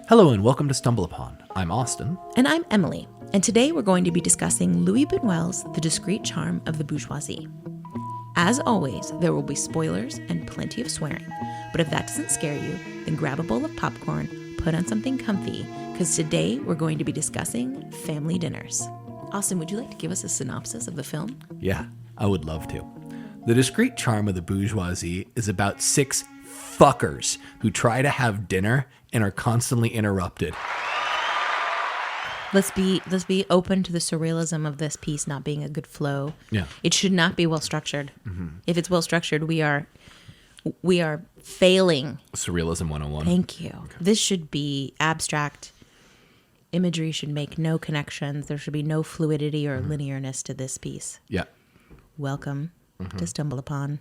Hello and welcome to Stumble Upon. I'm Austin. And I'm Emily. And today we're going to be discussing Louis Buñuel's The Discreet Charm of the Bourgeoisie. As always, there will be spoilers and plenty of swearing. But if that doesn't scare you, then grab a bowl of popcorn, put on something comfy, because today we're going to be discussing family dinners. Austin, would you like to give us a synopsis of the film? Yeah, I would love to. The Discreet Charm of the Bourgeoisie is about six fuckers who try to have dinner and are constantly interrupted. Let's be open to the surrealism of this piece not being a good flow. Yeah. It should not be well structured. Mm-hmm. If it's well structured, we are failing. Surrealism 101. Thank you. Okay. This should be abstract. Imagery should make no connections. There should be no fluidity or linearness to this piece. Yeah. Welcome to Stumble Upon.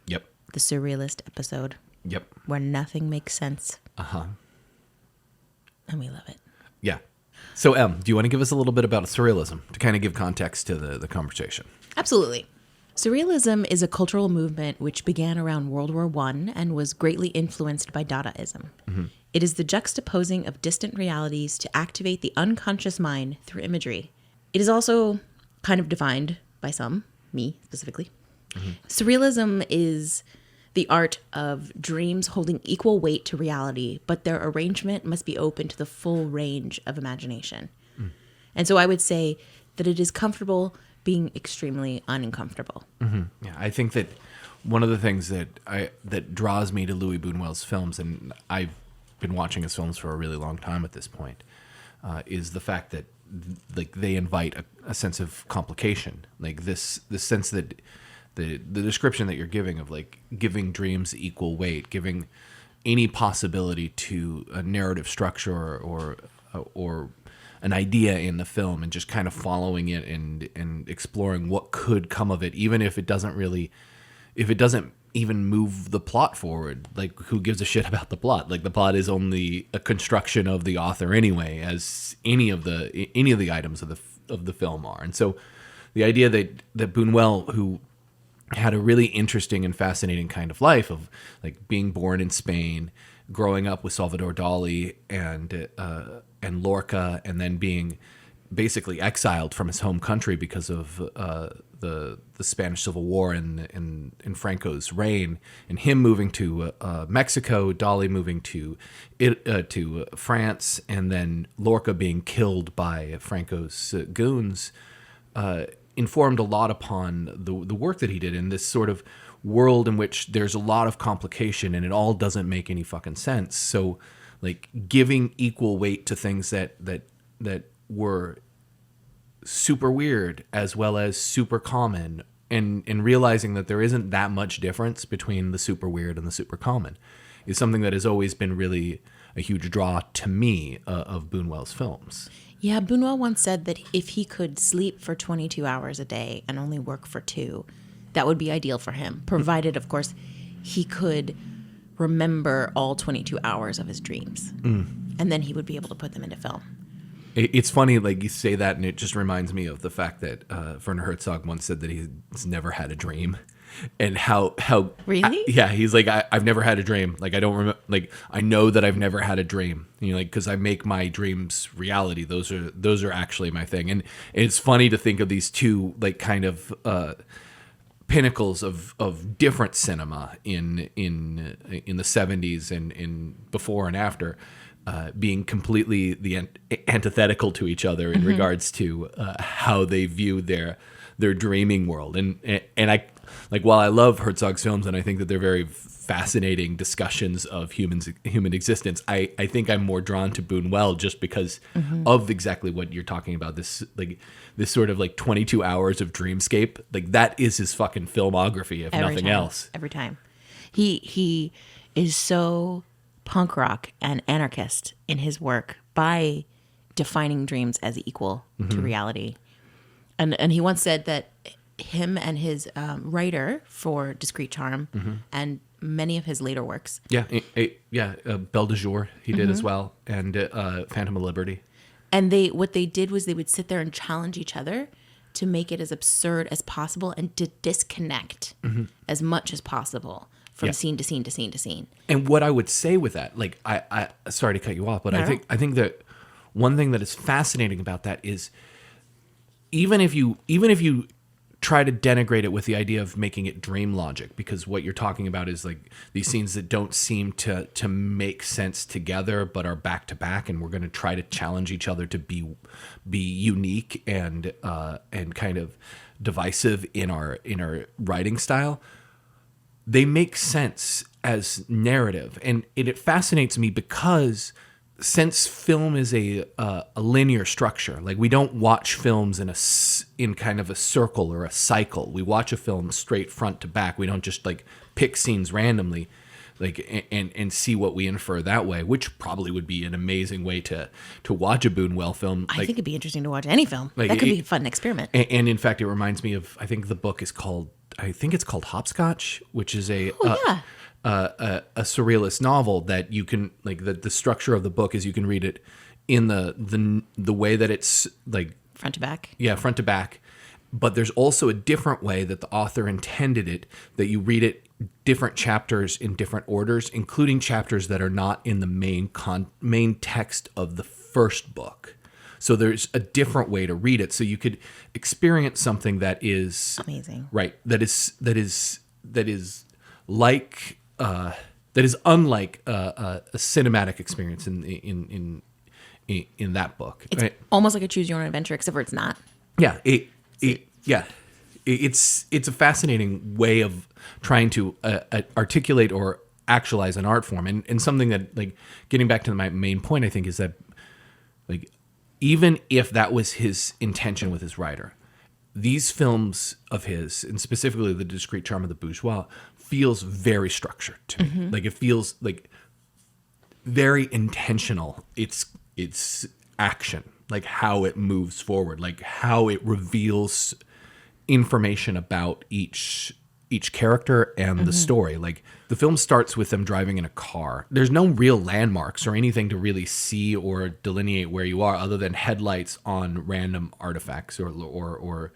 Yep. The surrealist episode. Yep. Where nothing makes sense. Uh-huh. And we love it. Yeah. So, Em, do you want to give us a little bit about surrealism to kind of give context to the conversation? Absolutely. Surrealism is a cultural movement which began around World War I and was greatly influenced by Dadaism. Mm-hmm. It is the juxtaposing of distant realities to activate the unconscious mind through imagery. It is also kind of defined by some, me specifically. Mm-hmm. Surrealism is the art of dreams holding equal weight to reality, but their arrangement must be open to the full range of imagination. Mm. And so I would say that it is comfortable being extremely uncomfortable. Mm-hmm. Yeah, I think that one of the things that draws me to Louis Buñuel's films, and I've been watching his films for a really long time at this point, is the fact that they invite a sense of complication, like this sense that the description that you're giving of giving dreams equal weight, giving any possibility to a narrative structure or an idea in the film, and just kind of following it and exploring what could come of it, even if it doesn't even move the plot forward. Like, who gives a shit about the plot? Like, the plot is only a construction of the author anyway, as any of the items of the film are. And so the idea that Buñuel, who had a really interesting and fascinating kind of life of being born in Spain, growing up with Salvador Dali and Lorca, and then being basically exiled from his home country because of the Spanish Civil War and Franco's reign, and him moving to Mexico, Dali moving to France, and then Lorca being killed by Franco's goons, informed a lot upon the work that he did in this sort of world in which there's a lot of complication and it all doesn't make any fucking sense. So, giving equal weight to things that were super weird as well as super common, and realizing that there isn't that much difference between the super weird and the super common, is something that has always been really a huge draw to me of Buñuel's films. Yeah, Buñuel once said that if he could sleep for 22 hours a day and only work for 2, that would be ideal for him, provided, of course, he could remember all 22 hours of his dreams. And then he would be able to put them into film. It's funny, you say that, and it just reminds me of the fact that Werner Herzog once said that he's never had a dream. And how really? He's like, I've never had a dream. I don't remember. I know that I've never had a dream. Because I make my dreams reality. Those are actually my thing. And it's funny to think of these two kind of pinnacles of different cinema in the 70s and in before and after, being completely the antithetical to each other in regards to how they view their dreaming world. And I while I love Herzog's films, and I think that they're very fascinating discussions of human existence, I think I'm more drawn to Buñuel just because of exactly what you're talking about. This sort of 22 hours of dreamscape. That is his fucking filmography, if nothing else. Every time. He is so punk rock and anarchist in his work by defining dreams as equal to reality. And he once said that him and his writer for Discreet Charm and many of his later works. Belle de Jour he did as well, and Phantom of Liberty. And what they did was they would sit there and challenge each other to make it as absurd as possible and to disconnect as much as possible from Yeah. scene to scene to scene to scene. And what I would say with that, like I sorry to cut you off, but No, I think that one thing that is fascinating about that is even if you try to denigrate it with the idea of making it dream logic, because what you're talking about is like these scenes that don't seem to make sense together but are back to back, and we're going to try to challenge each other to be unique and kind of divisive in our writing style. They make sense as narrative, and it fascinates me because since film is a linear structure, like we don't watch films in kind of a circle or a cycle. We watch a film straight front to back. We don't just like pick scenes randomly, like and see what we infer that way, which probably would be an amazing way to watch a Buñuel film. I think it'd be interesting to watch any film. Like, That could be a fun experiment. And in fact, it reminds me of, I think the book is called, Hopscotch, which is a surrealist novel that you can, like, the structure of the book is you can read it in the way that it's like Front to back. yeah, front to back. But there's also a different way that the author intended it, that you read it different chapters in different orders, including chapters that are not in the main text of the first book. So there's a different way to read it. So you could experience something that is Amazing. right? That is like that is unlike a cinematic experience in that book. It's Right? almost like a choose your own adventure, except for it's not. Yeah, it's a fascinating way of trying to articulate or actualize an art form, and something that, like, getting back to my main point, I think, is that, like, even if that was his intention with his writer, these films of his, and specifically The Discreet Charm of the Bourgeois, feels very structured to me. Mm-hmm. Like, it feels like very intentional. It's action, like how it moves forward, like how it reveals information about each character and the story. Like, the film starts with them driving in a car. There's no real landmarks or anything to really see or delineate where you are, other than headlights on random artifacts or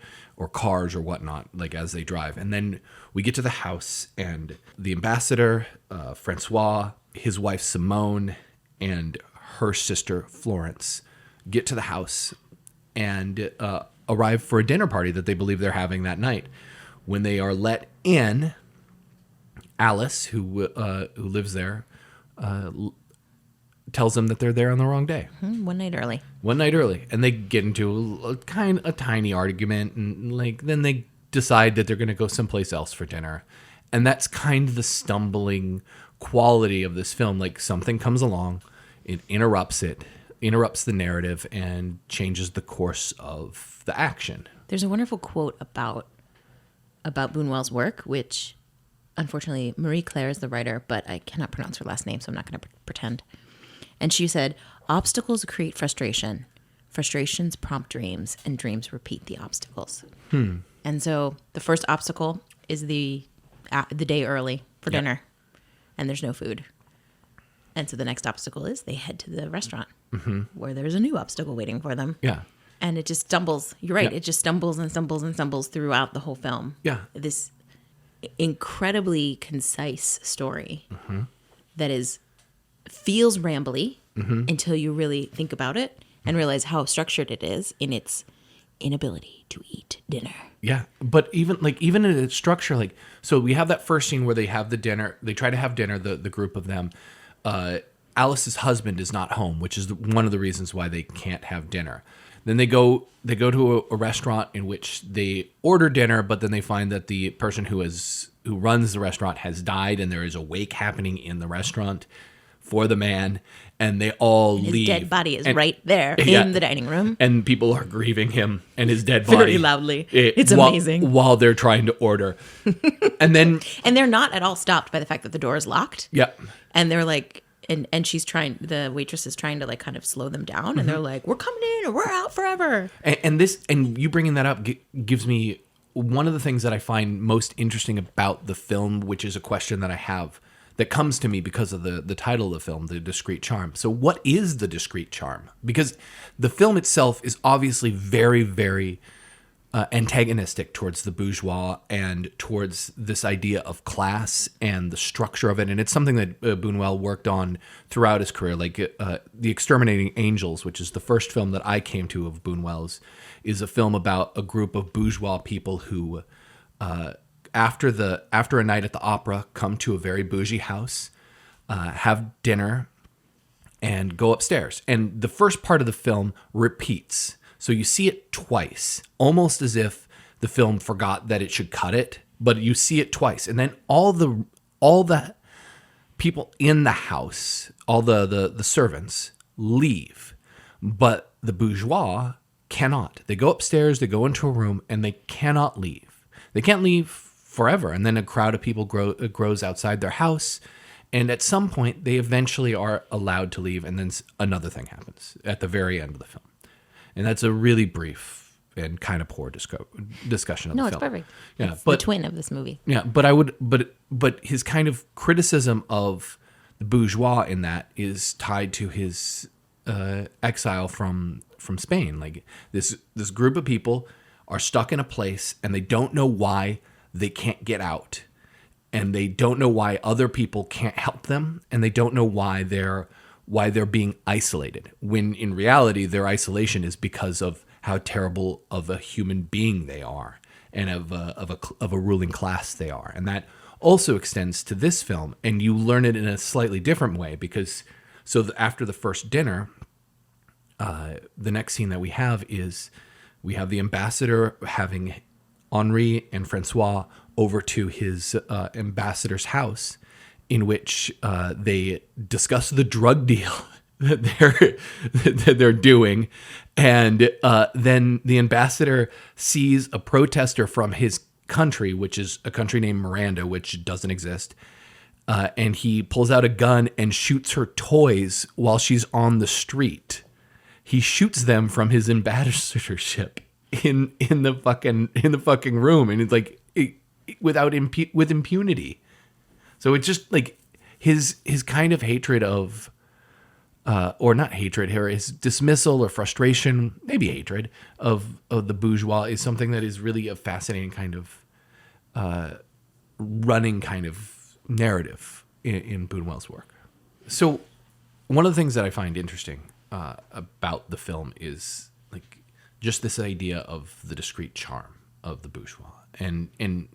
cars or whatnot, like, as they drive. And then we get to the house, and the ambassador, Francois, his wife Simone, and her sister Florence get to the house and arrive for a dinner party that they believe they're having that night. When they are let in, Alice, who lives there, tells them that they're there on the wrong day. One night early. And they get into a tiny argument, and, like, then they decide that they're going to go someplace else for dinner. And that's kind of the stumbling quality of this film. Like, something comes along, it interrupts the narrative, and changes the course of the action. There's a wonderful quote about Buñuel's work, which, unfortunately, Marie Claire is the writer, but I cannot pronounce her last name, so I'm not going to pretend. And she said, "Obstacles create frustration. Frustrations prompt dreams, and dreams repeat the obstacles." And so the first obstacle is the day early for dinner, and there's no food. And so the next obstacle is they head to the restaurant, where there's a new obstacle waiting for them. Yeah. And it just stumbles. You're right. Yeah. It just stumbles and stumbles and stumbles throughout the whole film. Yeah. This incredibly concise story that feels rambly until you really think about it and realize how structured it is in its inability to eat dinner. Yeah, but even in its structure, like, so we have that first scene where they have the dinner. They try to have dinner, the group of them. Alice's husband is not home, which is one of the reasons why they can't have dinner. Then they go to a restaurant in which they order dinner, but then they find that the person who runs the restaurant has died, and there is a wake happening in the restaurant for the man, and they all leave. His dead body is right there in the dining room. And people are grieving him and his dead body. Very loudly. It's amazing. While they're trying to order. And they're not at all stopped by the fact that the door is locked. Yeah. And they're like, and the waitress is trying to, like, kind of slow them down. And they're like, "We're coming in, or we're out forever." And you bringing that up gives me one of the things that I find most interesting about the film, which is a question that I have that comes to me because of the title of the film, The Discreet Charm. So what is the discreet charm? Because the film itself is obviously very, very antagonistic towards the bourgeois and towards this idea of class and the structure of it. And it's something that Buñuel worked on throughout his career. Like The Exterminating Angels, which is the first film that I came to of Buñuel's, is a film about a group of bourgeois people who, after a night at the opera, come to a very bougie house, have dinner, and go upstairs. And the first part of the film repeats. So you see it twice, almost as if the film forgot that it should cut it, but you see it twice. And then all the people in the house, all the servants leave, but the bourgeois cannot. They go upstairs, they go into a room, and they cannot leave. They can't leave forever. And then a crowd of people grows outside their house. And at some point, they eventually are allowed to leave, and then another thing happens at the very end of the film. And that's a really brief and kind of poor discussion of the film. No, it's perfect. Yeah, it's the twin of this movie. Yeah, but his kind of criticism of the bourgeois in that is tied to his exile from Spain. Like this group of people are stuck in a place, and they don't know why they can't get out. And they don't know why other people can't help them, and they don't know why they're being isolated. When in reality, their isolation is because of how terrible of a human being they are, and of a ruling class they are. And that also extends to this film, and you learn it in a slightly different way because after the first dinner, the next scene that we have is we have the ambassador having Henri and Francois over to his ambassador's house, in which they discuss the drug deal that they're doing, and then the ambassador sees a protester from his country, which is a country named Miranda, which doesn't exist, and he pulls out a gun and shoots her toys while she's on the street. He shoots them from his ambassadorship in the fucking room, and it's like with impunity. So it's just like his kind of hatred of, or not hatred here, his dismissal or frustration, maybe hatred of the bourgeois is something that is really a fascinating kind of running kind of narrative in Buñuel's work. So one of the things that I find interesting about the film is like just this idea of the discreet charm of the bourgeois, and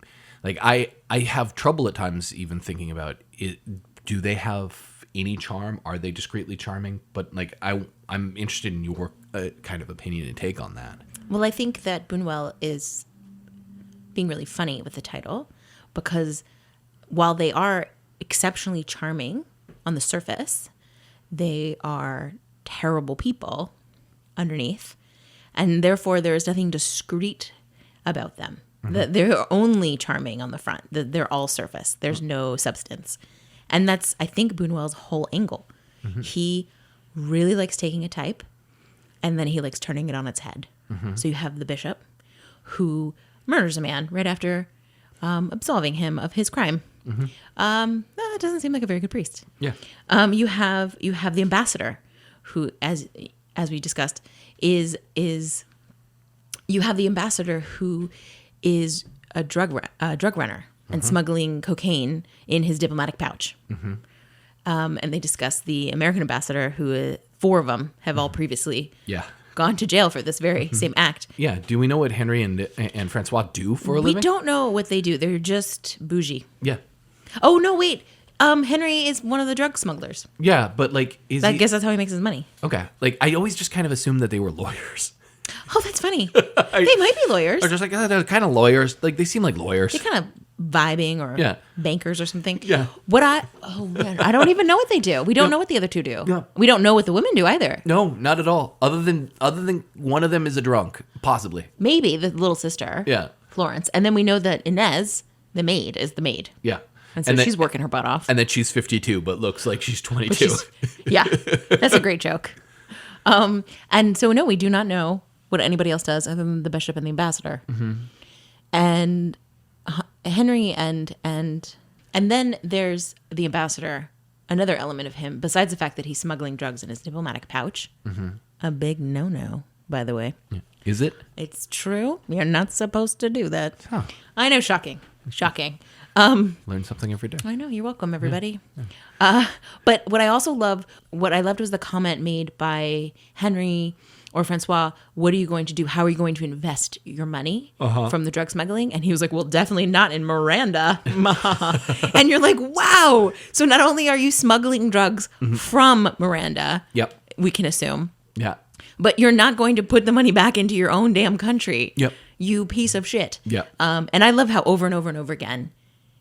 like I have trouble at times even thinking about it. Do they have any charm? Are they discreetly charming? But like I'm interested in your kind of opinion and take on that. Well, I think that Buñuel is being really funny with the title because while they are exceptionally charming on the surface, they are terrible people underneath, and therefore there is nothing discreet about them. Mm-hmm. They're only charming on the front. They're all surface. There's no substance. And that's, I think, Buñuel's whole angle. Mm-hmm. He really likes taking a type, and then he likes turning it on its head. Mm-hmm. So you have the bishop who murders a man right after absolving him of his crime. Mm-hmm. That doesn't seem like a very good priest. Yeah. You have the ambassador who, as we discussed, is you have the ambassador who is a drug runner and smuggling cocaine in his diplomatic pouch. Mm-hmm. And they discuss the American ambassador, who 4 of them have all previously gone to jail for this very same act. Yeah. Do we know what Henry and Francois do for a living? We don't know what they do. They're just bougie. Yeah. Oh, no, wait. Henry is one of the drug smugglers. Yeah, but like... I guess that's how he makes his money. Okay. Like, I always just kind of assumed that they were lawyers. Oh, that's funny. They might be lawyers. Or just like, they're kind of lawyers. Like, they seem like lawyers. They're kind of vibing or bankers or something. Yeah. Man, I don't even know what they do. We don't know what the other 2 do. Yeah. We don't know what the women do either. No, not at all. Other than one of them is a drunk, possibly. Maybe the little sister. Yeah. Florence. And then we know that Inez, the maid, is the maid. Yeah. And so she's working her butt off. And that she's 52, but looks like she's 22. Yeah. That's a great joke. And so, no, we do not know what anybody else does other than the bishop and the ambassador. Mm-hmm. And Henry and then there's the ambassador, another element of him, besides the fact that he's smuggling drugs in his diplomatic pouch. Mm-hmm. A big no-no, by the way. Is it? It's true. You're not supposed to do that. Huh. I know, shocking. Shocking. Learn something every day. I know, you're welcome, everybody. But what I loved was the comment made by Henry or Francois, what are you going to do? How are you going to invest your money from the drug smuggling? And he was like, well, definitely not in Miranda. And you're like, wow. So not only are you smuggling drugs from Miranda, Yep. we can assume, Yeah. but you're not going to put the money back into your own damn country. Yep. You piece of shit. Yep. And I love how over and over and over again,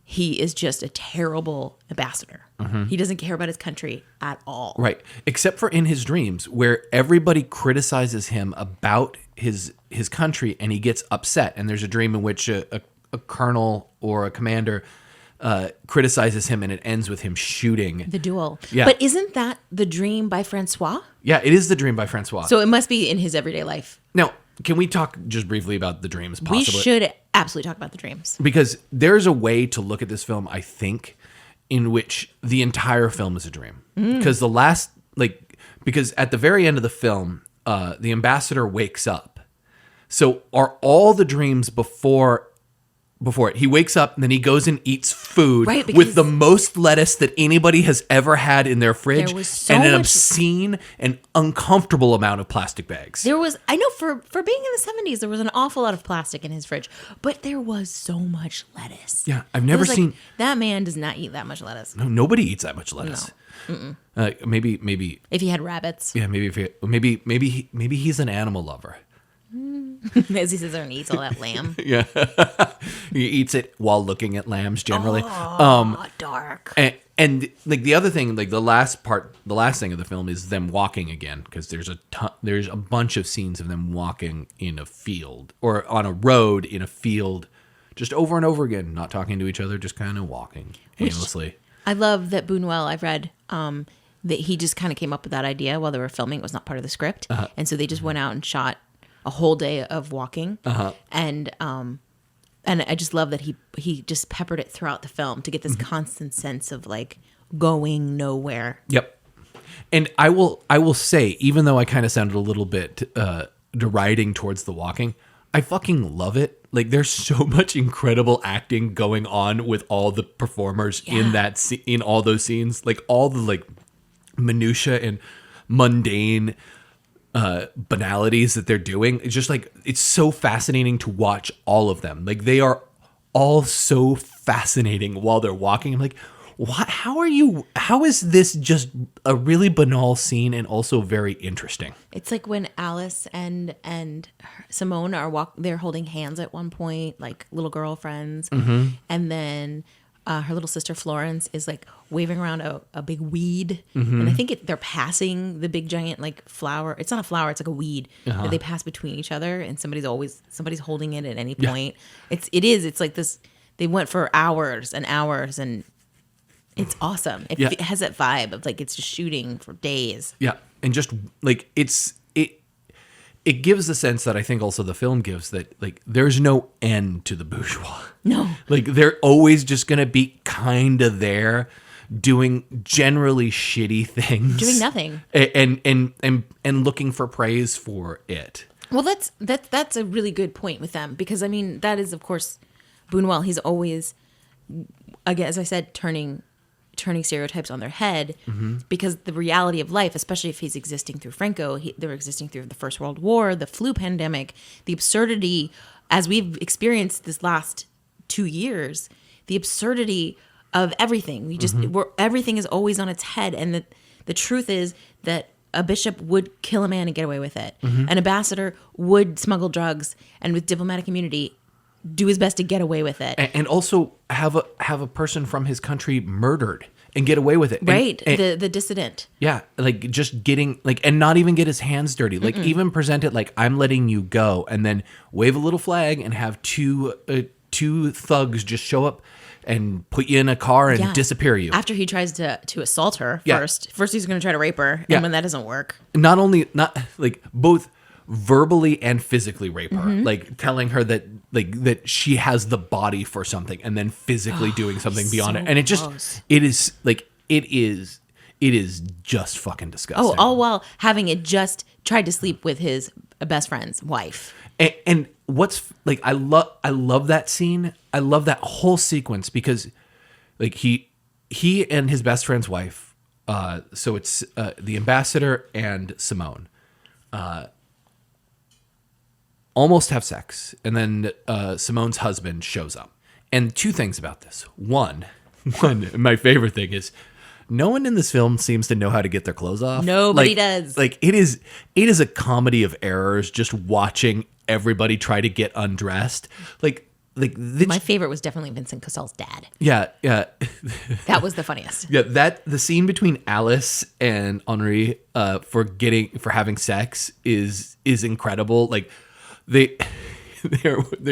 he is just a terrible ambassador. He doesn't care about his country at all. Right. Except for in his dreams, where everybody criticizes him about his country and he gets upset. And there's a dream in which a colonel or a commander criticizes him and it ends with him shooting. The duel. Yeah. But isn't that the dream by Francois? Yeah, it is the dream by Francois. So it must be in his everyday life. Now, can we talk just briefly about the dreams possibly? We should absolutely talk about the dreams. Because there's a way to look at this film, I think, in which the entire film is a dream. Because because at the very end of the film, the ambassador wakes up. So are all the dreams before it? He wakes up and then he goes and eats food with the most lettuce that anybody has ever had in their fridge, there was so and an much obscene and uncomfortable amount of plastic bags. I know for being in the 70s, there was an awful lot of plastic in his fridge, but there was so much lettuce. Yeah, I've never seen that man does not eat that much lettuce. No, nobody eats that much lettuce. Maybe If he had rabbits, yeah, maybe he's an animal lover. as he sits there and eats all that lamb. Yeah, he eats it while looking at lambs generally. Dark. And like the other thing, like the last thing of the film is them walking again, because there's a bunch of scenes of them walking in a field or on a road in a field, just over and over again, not talking to each other, just kind of walking aimlessly. I love that Buñuel, I've read, that he just kind of came up with that idea while they were filming. It was not part of the script. And so they just went out and shot a whole day of walking. And I just love that he just peppered it throughout the film to get this constant sense of like going nowhere. Yep. And I will say, even though I kind of sounded a little bit deriding towards the walking, I fucking love it. Like, there's so much incredible acting going on with all the performers in all those scenes. Like, all the like minutia and mundane banalities that they're doing. It's just like, it's so fascinating to watch all of them. Like, they are all so fascinating while they're walking. I'm like, what? How is this just a really banal scene and also very interesting? It's like when Alice and Simone they're holding hands at one point, like little girlfriends. And then her little sister Florence is like waving around a big weed. And I think they're passing the big giant like flower. It's not a flower, it's like a weed that they pass between each other, and somebody's holding it at any point. It's like this, they went for hours and hours, and it's awesome. It has that vibe of like it's just shooting for days. Yeah. And just like it gives the sense that I think also the film gives, that like there's no end to the bourgeois. No. Like they're always just going to be kind of there doing generally shitty things. Doing nothing. And looking for praise for it. Well, that's a really good point with them, because I mean, that is of course Buñuel. He's always, again, as I said, turning stereotypes on their head, because the reality of life, especially if he's existing through Franco, they're existing through the First World War, the flu pandemic, the absurdity, as we've experienced this last 2 years, the absurdity of everything. Everything is always on its head. And the truth is that a bishop would kill a man and get away with it. An ambassador would smuggle drugs and with diplomatic immunity do his best to get away with it, and also have a person from his country murdered and get away with it. Right, and the dissident. Yeah, like just getting like, and not even get his hands dirty. Like even present it like, I'm letting you go, and then wave a little flag and have two thugs just show up and put you in a car and disappear you. After he tries to assault her first. First he's going to try to rape her, and when that doesn't work, not like both verbally and physically rape her, like telling her that she has the body for something, and then physically doing something beyond it. And it just gross. it is just fucking disgusting. Oh, all while having it just tried to sleep with his best friend's wife. And what's like, I love that scene. I love that whole sequence because like he and his best friend's wife, so it's the ambassador and Simone, almost have sex, and then Simone's husband shows up. And two things about this. One, my favorite thing is no one in this film seems to know how to get their clothes off. Nobody does. Like it is a comedy of errors just watching everybody try to get undressed. My favorite was definitely Vincent Cassel's dad. Yeah. That was the funniest. Yeah, the scene between Alice and Henri for having sex is incredible. Like they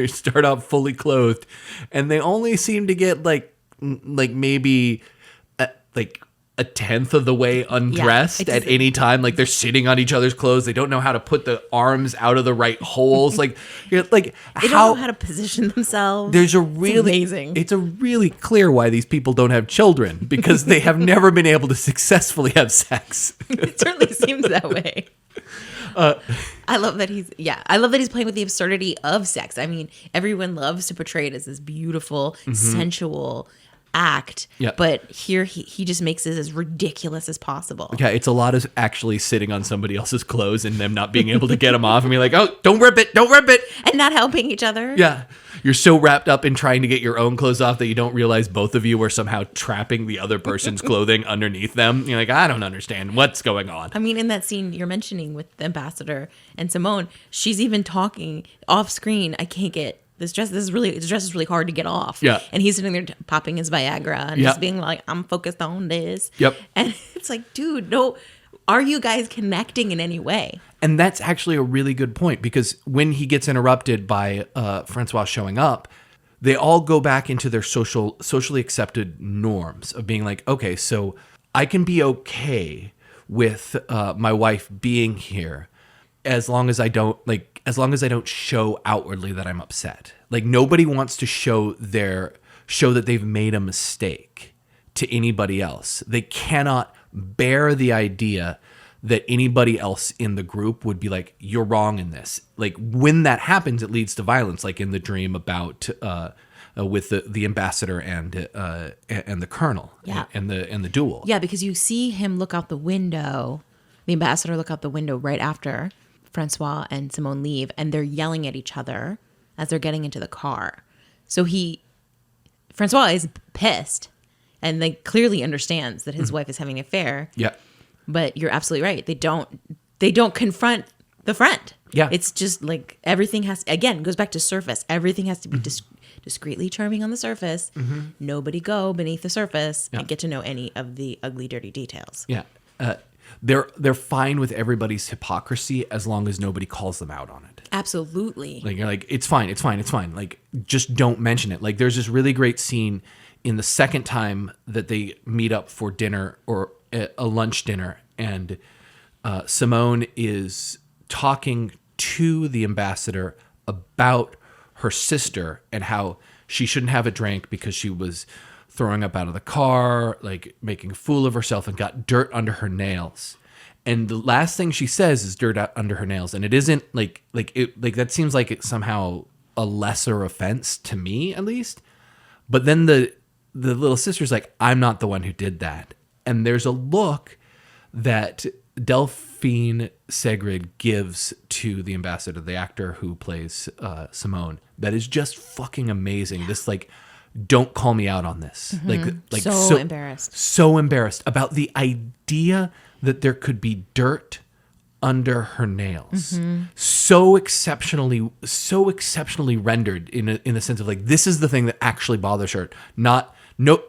start out fully clothed, and they only seem to get like maybe like a tenth of the way undressed at any time. Like they're sitting on each other's clothes. They don't know how to put the arms out of the right holes. Like they don't know how to position themselves. There's amazing. It's a really clear why these people don't have children, because they have never been able to successfully have sex. It certainly seems that way. I love that he's playing with the absurdity of sex. I mean, everyone loves to portray it as this beautiful, sensual act, but here he just makes it as ridiculous as possible. Yeah, it's a lot of actually sitting on somebody else's clothes and them not being able to get them off and be like, oh, don't rip it, and not helping each other. Yeah, you're so wrapped up in trying to get your own clothes off that you don't realize both of you are somehow trapping the other person's clothing underneath them. You're like, I don't understand what's going on. I mean, in that scene you're mentioning with the ambassador and Simone, she's even talking off screen. I can't get this dress. This dress is really hard to get off. Yeah. And he's sitting there popping his Viagra and just being like, I'm focused on this. Yep. And it's like, dude, no, are you guys connecting in any way? And that's actually a really good point, because when he gets interrupted by Francois showing up, they all go back into their socially accepted norms of being like, okay, so I can be okay with my wife being here as long as I don't show outwardly that I'm upset. Like nobody wants to show that they've made a mistake to anybody else. They cannot bear the idea that anybody else in the group would be like, you're wrong in this. Like when that happens, it leads to violence, like in the dream about with the ambassador and the colonel, and the duel. Yeah, because you see him look out the window, the ambassador look out the window right after Francois and Simone leave, and they're yelling at each other as they're getting into the car. So Francois is pissed and like clearly understands that his wife is having an affair. Yeah. But you're absolutely right. They don't confront the friend. Yeah. It's just like everything goes back to surface. Everything has to be discreetly charming on the surface. Nobody go beneath the surface and get to know any of the ugly, dirty details. Yeah. They're fine with everybody's hypocrisy as long as nobody calls them out on it. Absolutely. Like you're like, it's fine. Like just don't mention it. Like there's this really great scene in the second time that they meet up for dinner, or a lunch dinner, and Simone is talking to the ambassador about her sister and how she shouldn't have a drink because she was throwing up out of the car, like making a fool of herself, and got dirt under her nails. And the last thing she says is dirt under her nails, and it isn't like that seems like it's somehow a lesser offense to me, at least. But then the little sister's like, I'm not the one who did that. And there's a look that Delphine Segrid gives to the ambassador, the actor who plays Simone, that is just fucking amazing. This like, don't call me out on this. Like so embarrassed. So embarrassed about the idea that there could be dirt under her nails. So exceptionally rendered in the sense of like, this is the thing that actually bothers her.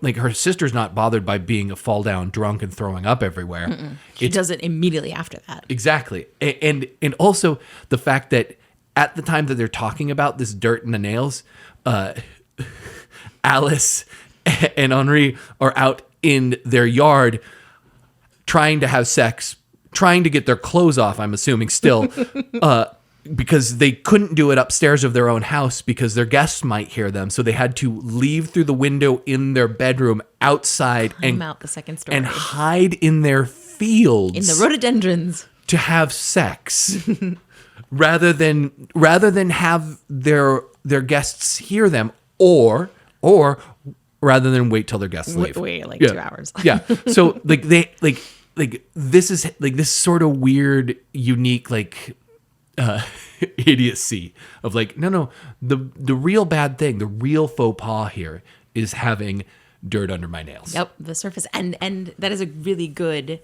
Like her sister's not bothered by being a fall down drunk and throwing up everywhere. She does it immediately after that. Exactly. And also the fact that at the time that they're talking about this dirt in the nails, Alice and Henri are out in their yard trying to have sex, trying to get their clothes off, I'm assuming still, because they couldn't do it upstairs of their own house because their guests might hear them. So they had to leave through the window in their bedroom outside Climb out the second story. and hide in their fields In the rhododendrons. to have sex rather than have their guests hear them or rather than wait till their guests leave. Wait like 2 hours. Yeah. So like they like this is like this sort of weird, unique idiocy of like, no, the real bad thing, the real faux pas here is having dirt under my nails. Yep, the surface. And that is a really good,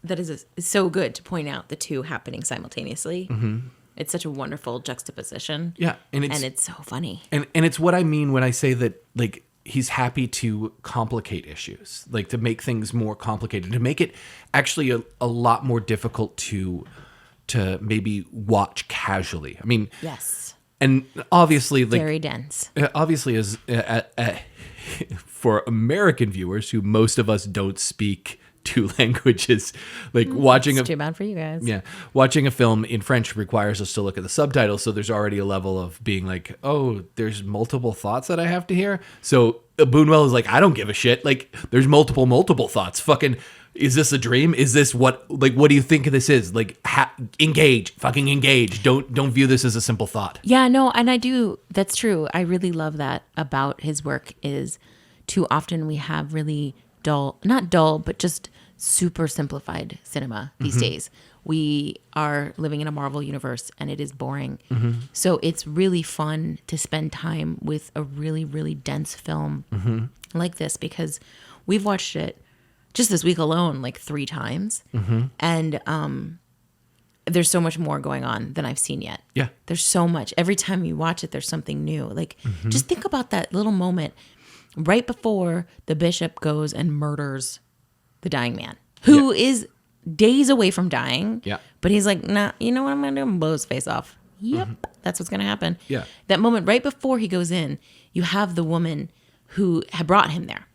it's so good to point out the two happening simultaneously. Mm-hmm. It's such a wonderful juxtaposition. Yeah. And it's so funny. And it's what I mean when I say that like he's happy to complicate issues, like to make things more complicated, to make it actually a lot more difficult to maybe watch casually. I mean, yes. And obviously, like very dense. Obviously, as for American viewers, who most of us don't speak two languages, like watching It's too bad for you guys. Yeah, watching a film in French requires us to look at the subtitles, so there's already a level of being like, oh, there's multiple thoughts that I have to hear. So Boonwell is like, I don't give a shit. Like, there's multiple thoughts. Fucking, is this a dream? Is this what do you think this is? Like, engage. Fucking engage. Don't view this as a simple thought. Yeah, no, and I do. That's true. I really love that about his work is too often we have really not dull, but just super simplified cinema these days. We are living in a Marvel universe and it is boring. Mm-hmm. So it's really fun to spend time with a really, really dense film like this because we've watched it just this week alone like 3 times. Mm-hmm. And there's so much more going on than I've seen yet. Yeah. There's so much. Every time you watch it, there's something new. Like, just think about that little moment right before the bishop goes and murders the dying man, who is days away from dying. Yeah. But he's like, nah, you know what I'm going to do? Blow his face off. Yep. That's what's going to happen. Yeah. That moment right before he goes in, you have the woman who had brought him there,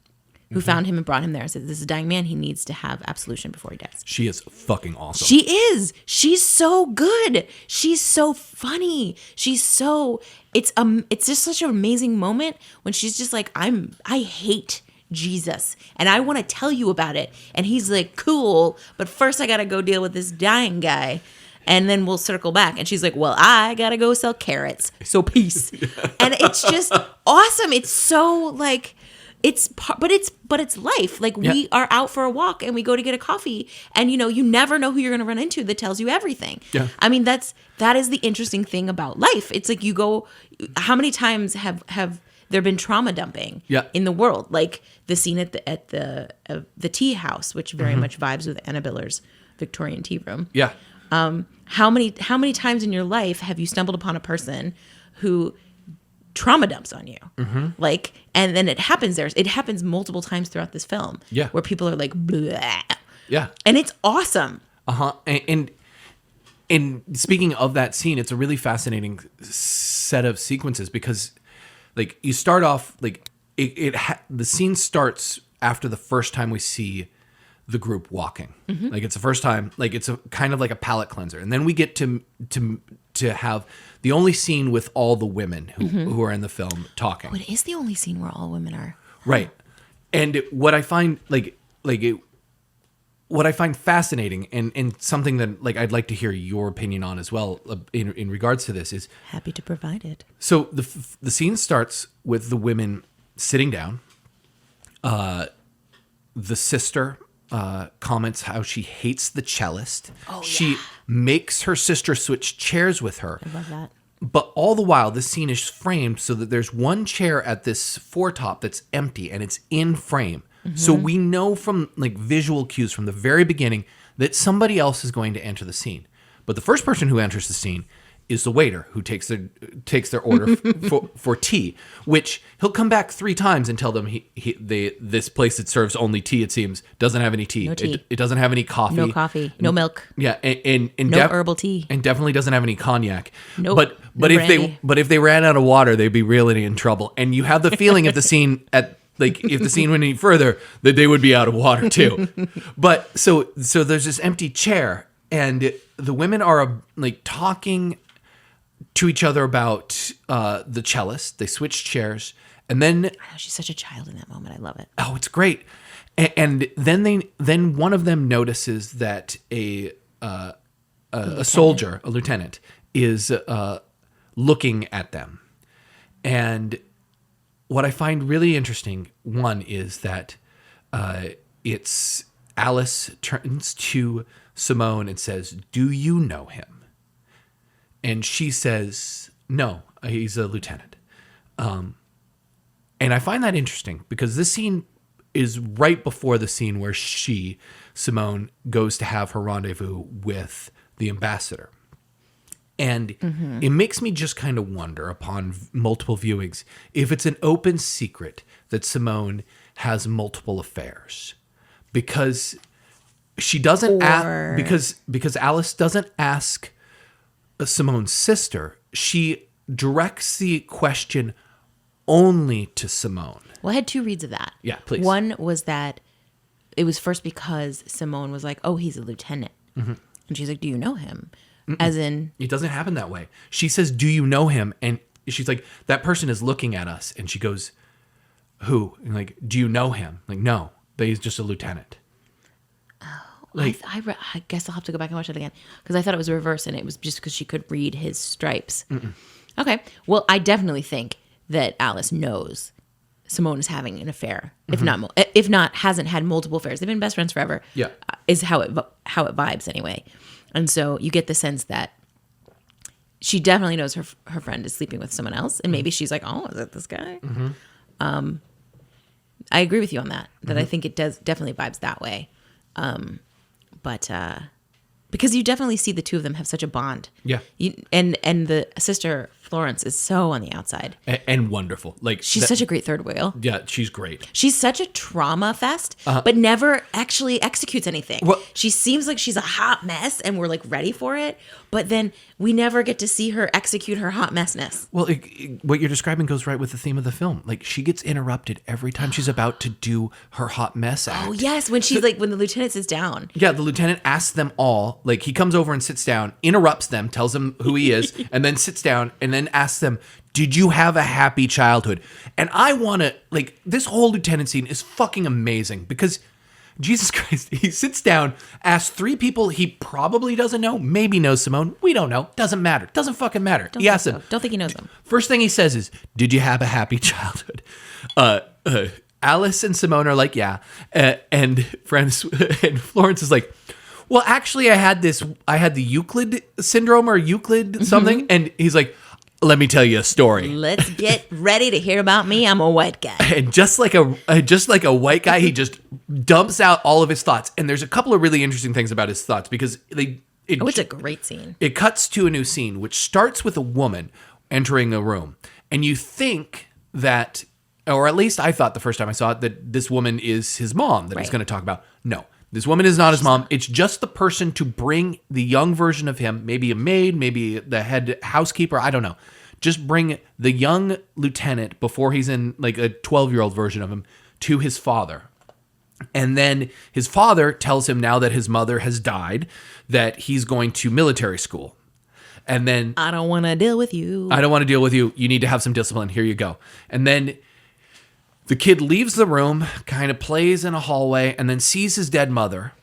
who found him and brought him there and said, this is a dying man. He needs to have absolution before he dies. She is fucking awesome. She is. She's so good. She's so funny. It's just such an amazing moment when she's just like, I hate Jesus and I want to tell you about it. And he's like, cool, but first I got to go deal with this dying guy. And then we'll circle back. And she's like, well, I got to go sell carrots. So peace. And it's just awesome. It's so like, but it's life. Like we are out for a walk and we go to get a coffee and you never know who you're going to run into that tells you everything. Yeah. I mean, that is the interesting thing about life. It's like how many times have there been trauma dumping in the world? Like the scene at the tea house, which very much vibes with Anna Biller's Victorian tea room. Yeah. How many times in your life have you stumbled upon a person who trauma dumps on you? Like, and then it happens multiple times throughout this film. Yeah. Where people are like, blah. Yeah. And it's awesome. And speaking of that scene, it's a really fascinating set of sequences because like you start off like the scene starts after the first time we see the group walking. Like it's the first time, like it's a kind of like a palate cleanser. And then we get to have the only scene with all the women who are in the film talking. Oh, it is the only scene where all women are. Right. And what I find what I find fascinating and something that like I'd like to hear your opinion on as well in regards to this is happy to provide it. So the scene starts with the women sitting down. The sister comments how she hates the cellist. Oh, she makes her sister switch chairs with her. I love that. But all the while, this scene is framed so that there's one chair at this foretop that's empty and it's in frame. So we know from like visual cues from the very beginning that somebody else is going to enter the scene. But the first person who enters the scene is the waiter who takes their order for tea, which he'll come back 3 times and tell them this place that serves only tea, it seems, doesn't have any tea. No tea. It doesn't have any coffee. No coffee. No milk. Yeah, and no herbal tea. And definitely doesn't have any cognac. Nope. But if they ran out of water, they'd be really in trouble. And you have the feeling if the scene went any further, that they would be out of water too. But so there's this empty chair, and the women are like talking to each other about the cellist. They switch chairs, and then I know, she's such a child in that moment. I love it. oh, it's great. And then one of them notices that a soldier, a lieutenant, is looking at them. And what I find really interesting, one, is that it's Alice turns to Simone and says, "Do you know him?" And she says, "No, he's a lieutenant." And I find that interesting because this scene is right before the scene where Simone, goes to have her rendezvous with the ambassador. And it makes me just kind of wonder upon multiple viewings if it's an open secret that Simone has multiple affairs. Because she doesn't because Alice doesn't ask Simone's sister. She directs the question only to Simone. Well, I had two reads of that. Yeah, please. One was that it was first because Simone was like, "Oh, he's a lieutenant," and she's like, "Do you know him?" As in, it doesn't happen that way. She says, "Do you know him?" And she's like, "That person is looking at us." And she goes, "Who?" And like, "Do you know him?" Like, "No, but he's just a lieutenant." Like, I guess I'll have to go back and watch it again because I thought it was reverse, and it was just because she could read his stripes. Okay, well, I definitely think that Alice knows Simone is having an affair. If not, hasn't had multiple affairs. They've been best friends forever. Yeah, is how it vibes anyway. And so you get the sense that she definitely knows her friend is sleeping with someone else, and maybe she's like, "Oh, is it this guy?" I agree with you on that. That I think it does definitely vibes that way. But because you definitely see the two of them have such a bond. Yeah. And the sister Florence is so on the outside. And wonderful. Like she's such a great third wheel. Yeah, she's great. She's such a trauma fest, but never actually executes anything. Well, she seems like she's a hot mess and we're like ready for it, but then we never get to see her execute her hot messness. Well, what you're describing goes right with the theme of the film. Like she gets interrupted every time she's about to do her hot mess act. Oh yes, when she's when the lieutenant sits down. Yeah, the lieutenant asks them all, like he comes over and sits down, interrupts them, tells them who he is, and then sits down and then asks them, "Did you have a happy childhood?" And I want to, like, this whole lieutenant scene is fucking amazing because Jesus Christ, he sits down, asks three people he probably doesn't know, maybe knows Simone, we don't know, doesn't matter, doesn't fucking matter. He asks them. Don't think he knows them. First thing he says is, "Did you have a happy childhood?" Alice and Simone are like, "Yeah," and Florence is like, "Well, actually, I had the Euclid syndrome or Euclid something," and he's like, "Let me tell you a story." Let's get ready to hear about me. I'm a white guy. And just like a white guy, he just dumps out all of his thoughts. And there's a couple of really interesting things about his thoughts because it's a great scene. It cuts to a new scene, which starts with a woman entering a room. And you think that, or at least I thought the first time I saw it, that this woman is his mom that he's going to talk about. No. This woman is not his mom. It's just the person to bring the young version of him, maybe a maid, maybe the head housekeeper, I don't know. Just bring the young lieutenant before he's in like a 12-year-old version of him to his father. And then his father tells him now that his mother has died that he's going to military school. And then, I don't want to deal with you. I don't want to deal with you. You need to have some discipline. Here you go. And then the kid leaves the room, kind of plays in a hallway, and then sees his dead mother.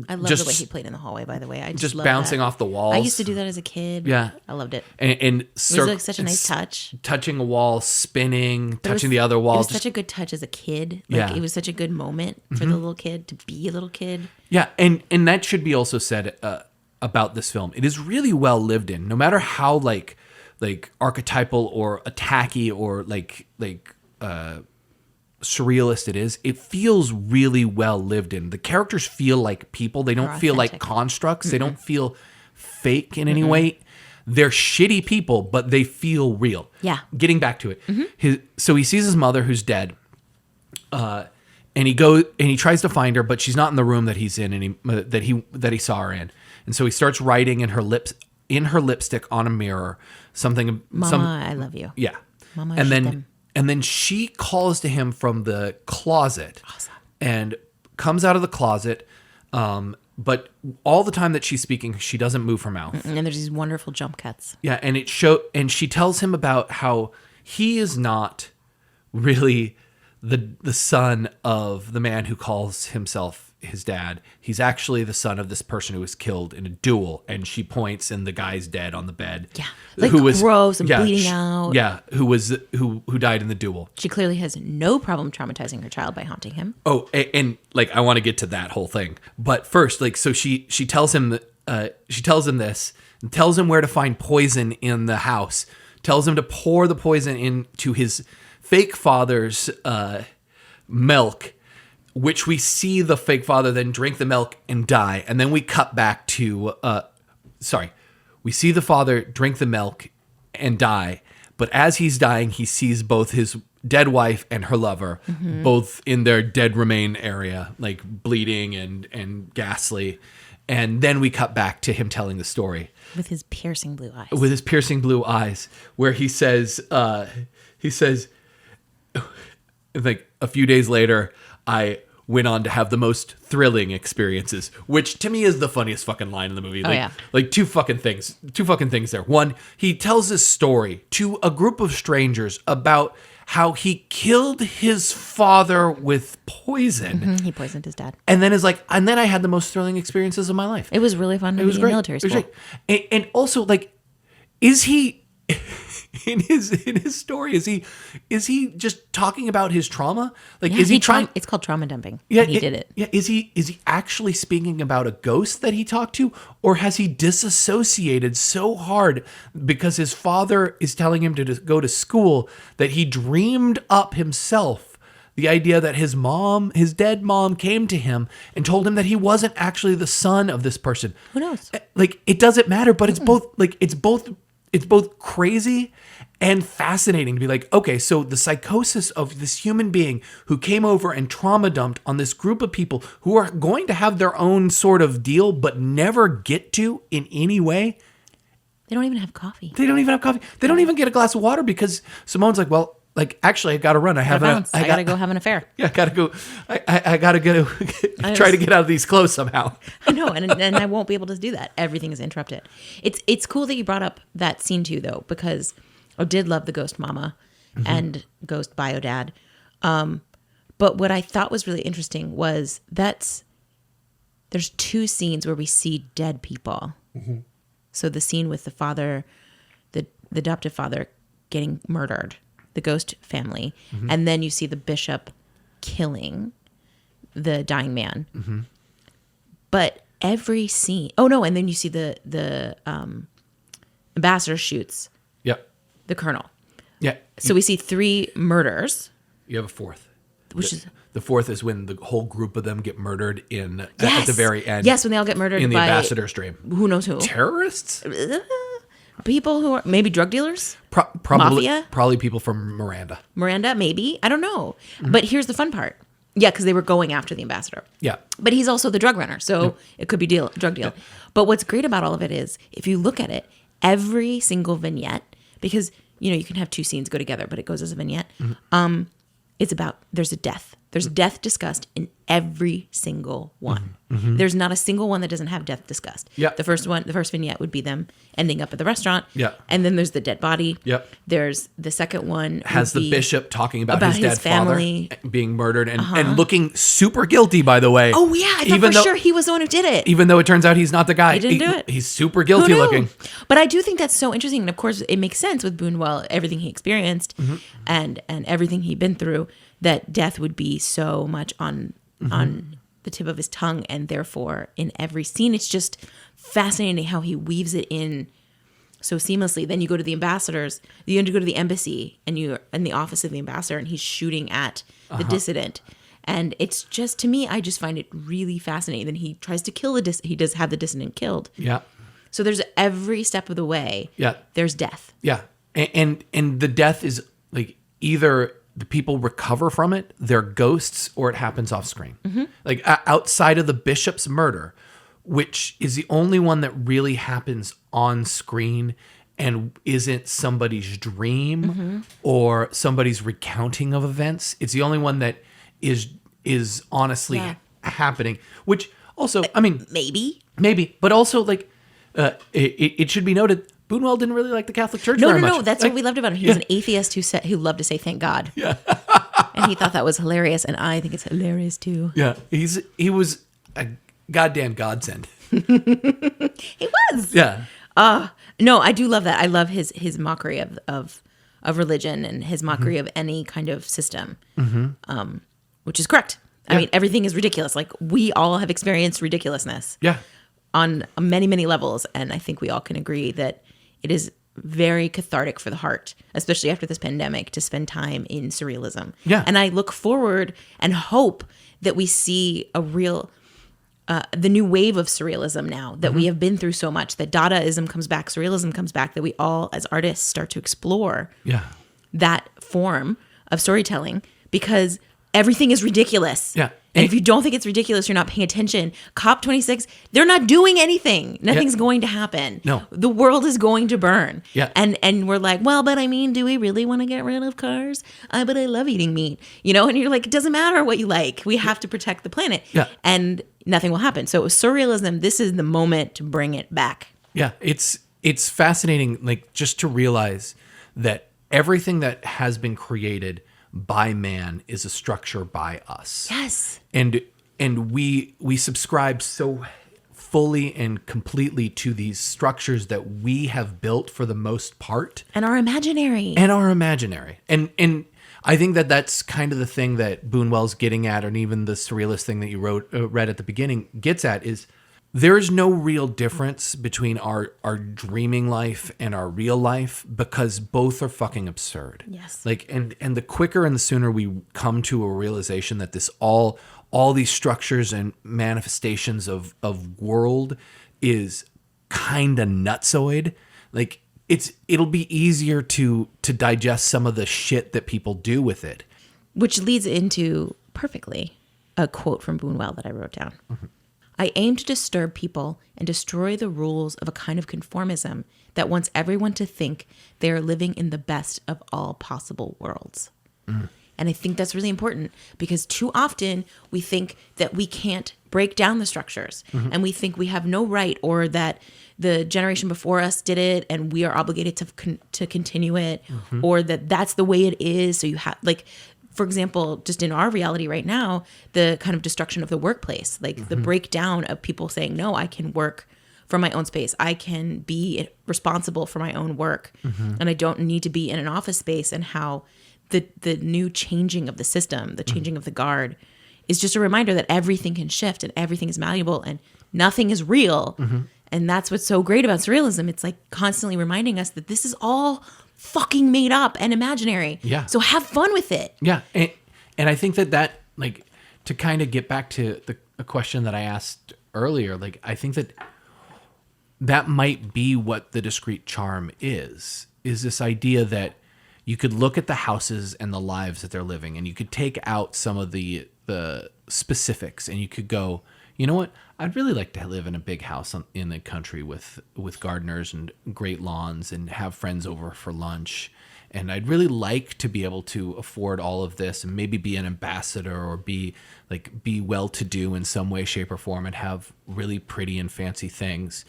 I love the way he played in the hallway, by the way. I just bouncing off the walls. I used to do that as a kid. Yeah. I loved it. And it was like such a nice touch. Touching a wall, spinning, touching the other wall. It was such a good touch as a kid. Like, it was such a good moment for the little kid to be a little kid. Yeah, and that should be also said about this film. It is really well lived in, no matter how like archetypal or attacky or like surrealist it is. It feels really well lived in. The characters feel like people. They don't feel like constructs. They don't feel fake in any way. They're shitty people, but they feel real. Yeah. Getting back to it. So he sees his mother who's dead. And he tries to find her, but she's not in the room that he's in and that he saw her in. And so he starts writing in her lipstick on a mirror something. Mama, I love you. Yeah. Mama, and then she calls to him from the closet. Awesome. And comes out of the closet but all the time that she's speaking, she doesn't move her mouth. And then there's these wonderful jump cuts. Yeah, and she tells him about how he is not really the son of the man who calls himself his dad. He's actually the son of this person who was killed in a duel, and she points, and the guy's dead on the bed. Yeah, like gross and bleeding out. Yeah, who died in the duel. She clearly has no problem traumatizing her child by haunting him. Oh, and like I want to get to that whole thing, but first, like, so she tells him this, and tells him where to find poison in the house. Tells him to pour the poison into his fake father's milk, which we see the fake father then drink the milk and die. And then we cut back to, we see the father drink the milk and die. But as he's dying, he sees both his dead wife and her lover, both in their dead remain area, like bleeding and ghastly. And then we cut back to him telling the story. With his piercing blue eyes. Where he says, like a few days later, I went on to have the most thrilling experiences, which to me is the funniest fucking line in the movie. Like two fucking things there. One, he tells this story to a group of strangers about how he killed his father with poison. He poisoned his dad. And then and then I had the most thrilling experiences of my life. It was really fun to be in military school. It was great. And also, like, is he in his story, is he just talking about his trauma? Like, is he trying? It's called trauma dumping. Yeah, he did it. Yeah, is he actually speaking about a ghost that he talked to, or has he disassociated so hard because his father is telling him to go to school that he dreamed up himself the idea that his dead mom, came to him and told him that he wasn't actually the son of this person? Who knows? Like, it doesn't matter, but it's both crazy and fascinating to be like, okay, so the psychosis of this human being who came over and trauma dumped on this group of people who are going to have their own sort of deal, but never get to in any way. They don't even have coffee. They don't even get a glass of water because Simone's like, well, like, actually, I got to run. I got to go have an affair. Yeah, I got to go. I got to go try to get out of these clothes somehow. I know, and I won't be able to do that. Everything is interrupted. It's cool that you brought up that scene too, though, because I did love the ghost mama and ghost bio dad. But what I thought was really interesting was there's two scenes where we see dead people. So the scene with the father, the adoptive father, getting murdered, the ghost family, and then you see the bishop killing the dying man. But every scene, and then you see the ambassador shoots the colonel. Yeah. So we see 3 murders. You have a fourth. The fourth is when the whole group of them get murdered at the very end. Yes, when they all get murdered in the by ambassador's dream. Who knows who? Terrorists? People who are maybe drug dealers? Probably, Mafia? Probably people from Miranda. Miranda, maybe. I don't know. But here's the fun part. Yeah, because they were going after the ambassador. Yeah. But he's also the drug runner, so it could be drug deal. Yeah. But what's great about all of it is, if you look at it, every single vignette, because, you can have 2 scenes go together, but it goes as a vignette, it's about, there's a death. There's death discussed in every single one. There's not a single one that doesn't have death discussed. Yep. The first vignette would be them ending up at the restaurant. Yeah. And then there's the dead body. Yep. There's the second one. Has the bishop talking about his dead family father being murdered and looking super guilty, by the way. Oh, yeah. I thought sure he was the one who did it. Even though it turns out he's not the guy. He didn't do it. He's super guilty looking. But I do think that's so interesting. And of course, it makes sense with Boonwell, everything he experienced and everything he'd been through, that death would be so much on the tip of his tongue, and therefore in every scene it's just fascinating how he weaves it in so seamlessly. Then you go to the ambassadors, you have to go to the embassy, and you're in the office of the ambassador, and he's shooting at the dissident, and it's just, to me, I just find it really fascinating. Then he tries to kill he does have the dissident killed. Yeah. So there's every step of the way. Yeah. There's death. Yeah, and the death is like either the people recover from it, they're ghosts, or it happens off screen. Like outside of the bishop's murder, which is the only one that really happens on screen and isn't somebody's dream or somebody's recounting of events. It's the only one that is honestly happening, which Also, I mean, Maybe. but also like, it should be noted, Boonwell didn't really like the Catholic Church very much. No. That's what we loved about him. He was an atheist who loved to say thank God. Yeah. And he thought that was hilarious, and I think it's hilarious too. Yeah, he was a goddamn godsend. He was. Yeah. No, I do love that. I love his mockery of religion and his mockery of any kind of system, which is correct. I mean, everything is ridiculous. Like, we all have experienced ridiculousness. Yeah. On many, many levels. And I think we all can agree that it is very cathartic for the heart, especially after this pandemic, to spend time in surrealism. Yeah. And I look forward and hope that we see a real, the new wave of surrealism now that we have been through so much, that Dadaism comes back, surrealism comes back, that we all as artists start to explore that form of storytelling, because everything is ridiculous. Yeah. And if you don't think it's ridiculous, you're not paying attention. COP26, they're not doing anything. Nothing's going to happen. No. The world is going to burn. Yeah. And we're like, well, but I mean, do we really want to get rid of cars? But I love eating meat. You know, and you're like, it doesn't matter what you like. We have to protect the planet. Yeah. And nothing will happen. So surrealism, this is the moment to bring it back. Yeah. It's fascinating, like, just to realize that everything that has been created by man is a structure by us. Yes. And we subscribe so fully and completely to these structures that we have built for the most part. And are imaginary. And I think that that's kind of the thing that Boonwell's getting at, and even the surrealist thing that you read at the beginning gets at, is there is no real difference between our dreaming life and our real life, because both are fucking absurd. Yes. Like, and the quicker and the sooner we come to a realization that this all these structures and manifestations of world is kind of nutsoid, like, it'll be easier to digest some of the shit that people do with it. Which leads into perfectly a quote from Boonwell that I wrote down. Mm-hmm. I aim to disturb people and destroy the rules of a kind of conformism that wants everyone to think they are living in the best of all possible worlds. Mm. And I think that's really important, because too often we think that we can't break down the structures, and we think we have no right, or that the generation before us did it and we are obligated to continue it, or that that's the way it is. So you have, like, for example, just in our reality right now, the kind of destruction of the workplace, like the breakdown of people saying, no, I can work from my own space. I can be responsible for my own work, and I don't need to be in an office space, and how the new changing of the system, the changing of the guard, is just a reminder that everything can shift and everything is malleable and nothing is real. And that's what's so great about surrealism. It's like constantly reminding us that this is all fucking made up and imaginary. Yeah. So have fun with it. Yeah. And I think that like, to kind of get back to the question that I asked earlier, like, I think that might be what the Discreet charm is this idea that you could look at the houses and the lives that they're living, and you could take out some of the specifics, and you could go, you know what? I'd really like to live in a big house in the country with gardeners and great lawns and have friends over for lunch. And I'd really like to be able to afford all of this and maybe be an ambassador or be well-to-do in some way, shape, or form and have really pretty and fancy things.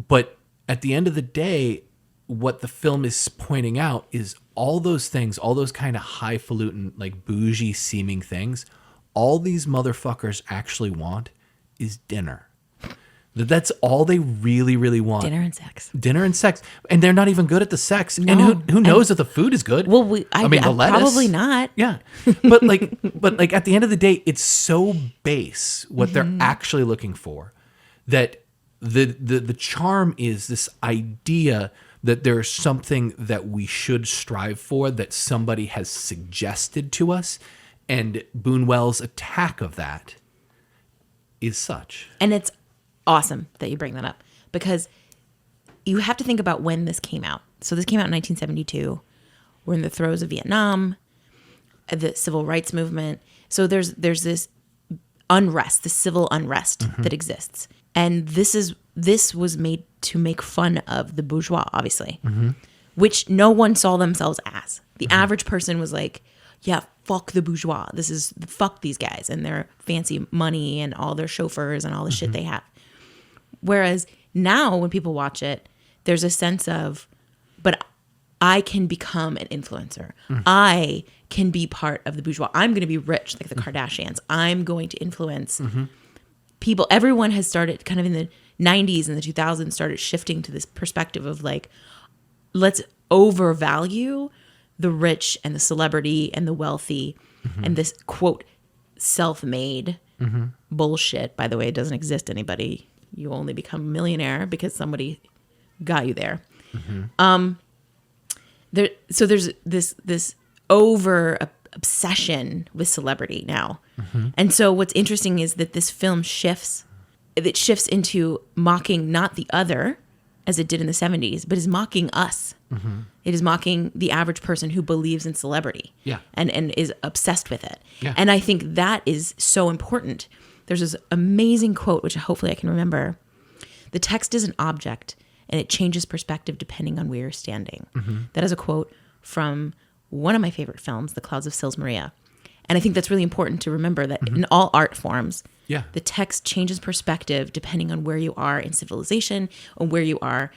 But at the end of the day, what the film is pointing out is all those things, all those kind of highfalutin, like bougie seeming things, all these motherfuckers actually want is dinner. That's all they really, really want. Dinner and sex. Dinner and sex. And they're not even good at the sex. No. And who knows if the food is good? Well, I mean, the lettuce. Probably not. Yeah. But like at the end of the day, it's so base what they're actually looking for, that the charm is this idea that there's something that we should strive for, that somebody has suggested to us. And Boonwell's attack of that is such. And it's awesome that you bring that up, because you have to think about when this came out. So this came out in 1972. We're in the throes of Vietnam, the civil rights movement. So there's this unrest, the civil unrest that exists. And this was made to make fun of the bourgeois, obviously, which no one saw themselves as. The average person was like, yeah, fuck the bourgeois. Fuck these guys and their fancy money and all their chauffeurs and all the shit they have. Whereas now when people watch it, there's a sense of, but I can become an influencer. I can be part of the bourgeois. I'm going to be rich like the Kardashians. I'm going to influence people. Everyone has started kind of in the 90s and the 2000s started shifting to this perspective of like, let's overvalue the rich and the celebrity and the wealthy and this quote self-made bullshit. By the way, it doesn't exist anybody. You only become a millionaire because somebody got you there. So there's this over obsession with celebrity now. And so what's interesting is that this film shifts into mocking not the other as it did in the 70s, but is mocking us. It is mocking the average person who believes in celebrity and is obsessed with it. And I think that is so important. There's this amazing quote, which hopefully I can remember. The text is an object and it changes perspective depending on where you're standing. That is a quote from one of my favorite films, The Clouds of Sils Maria. And I think that's really important to remember that in all art forms, the text changes perspective depending on where you are in civilization or where you are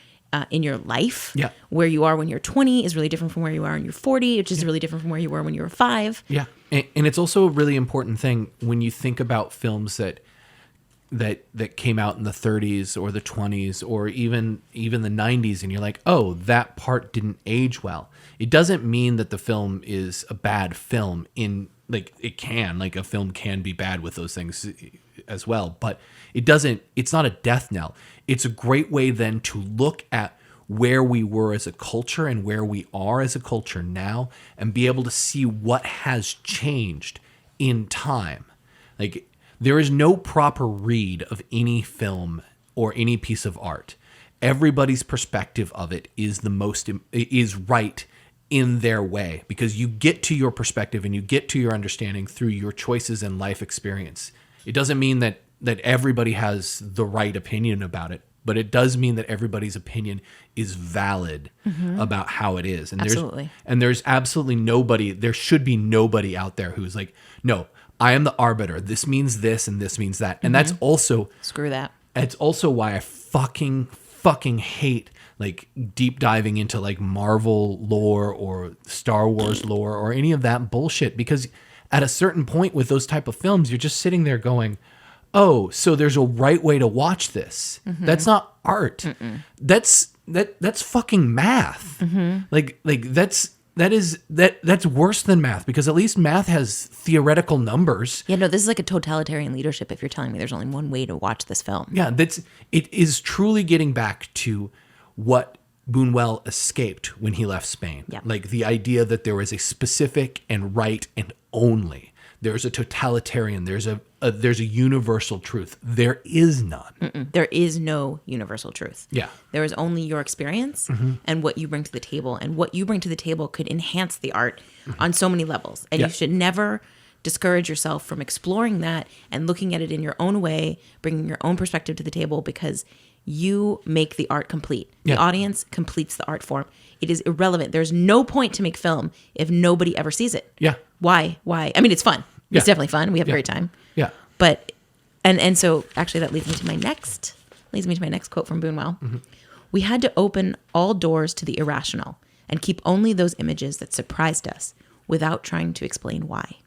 in your life. Where you are when you're 20 is really different from where you are when you're 40, which is really different from where you were when you were 5. And it's also a really important thing when you think about films that came out in the 30s or the 20s or even the 90s, and you're like, oh, that part didn't age well. It doesn't mean that the film is a bad film. A film can be bad with those things as well, but it's not a death knell. It's a great way then to look at where we were as a culture and where we are as a culture now and be able to see what has changed in time. Like, there is no proper read of any film or any piece of art. Everybody's perspective of it is right in their way, because you get to your perspective and you get to your understanding through your choices and life experience. It doesn't mean that everybody has the right opinion about it, but it does mean that everybody's opinion is valid about how it is. And there's absolutely nobody, there should be nobody out there who's like, no, I am the arbiter. This means this and this means that. And that's also... Screw that. It's also why I fucking hate like deep diving into like Marvel lore or Star Wars lore or any of that bullshit. Because at a certain point with those type of films, you're just sitting there going, oh, so there's a right way to watch this. That's not art. That's fucking math. Like that's worse than math, because at least math has theoretical numbers. Yeah, no, this is like a totalitarian leadership if you're telling me there's only one way to watch this film. Yeah, it is truly getting back to what Buñuel escaped when he left Spain. Like the idea that there was a specific and right and only. There's a totalitarian, there's a universal truth. There is none. There is no universal truth. There is only your experience and what you bring to the table. And what you bring to the table could enhance the art on so many levels. And you should never discourage yourself from exploring that and looking at it in your own way, bringing your own perspective to the table, because you make the art complete. The audience completes the art form. It is irrelevant. There's no point to make film if nobody ever sees it. Why? I mean, it's fun. It's definitely fun. We have a great time. But and so actually that leads me to my next quote from Buñuel. We had to open all doors to the irrational and keep only those images that surprised us without trying to explain why.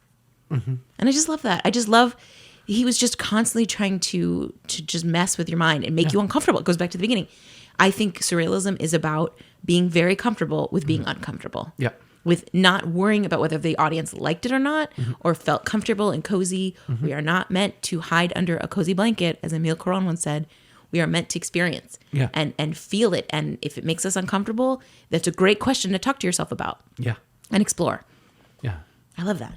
And I just love that. He was just constantly trying to just mess with your mind and make you uncomfortable. It goes back to the beginning. I think surrealism is about being very comfortable with being uncomfortable. With not worrying about whether the audience liked it or not, or felt comfortable and cozy. We are not meant to hide under a cozy blanket, as Emile Caron once said. We are meant to experience and feel it. And if it makes us uncomfortable, that's a great question to talk to yourself about. And explore. I love that.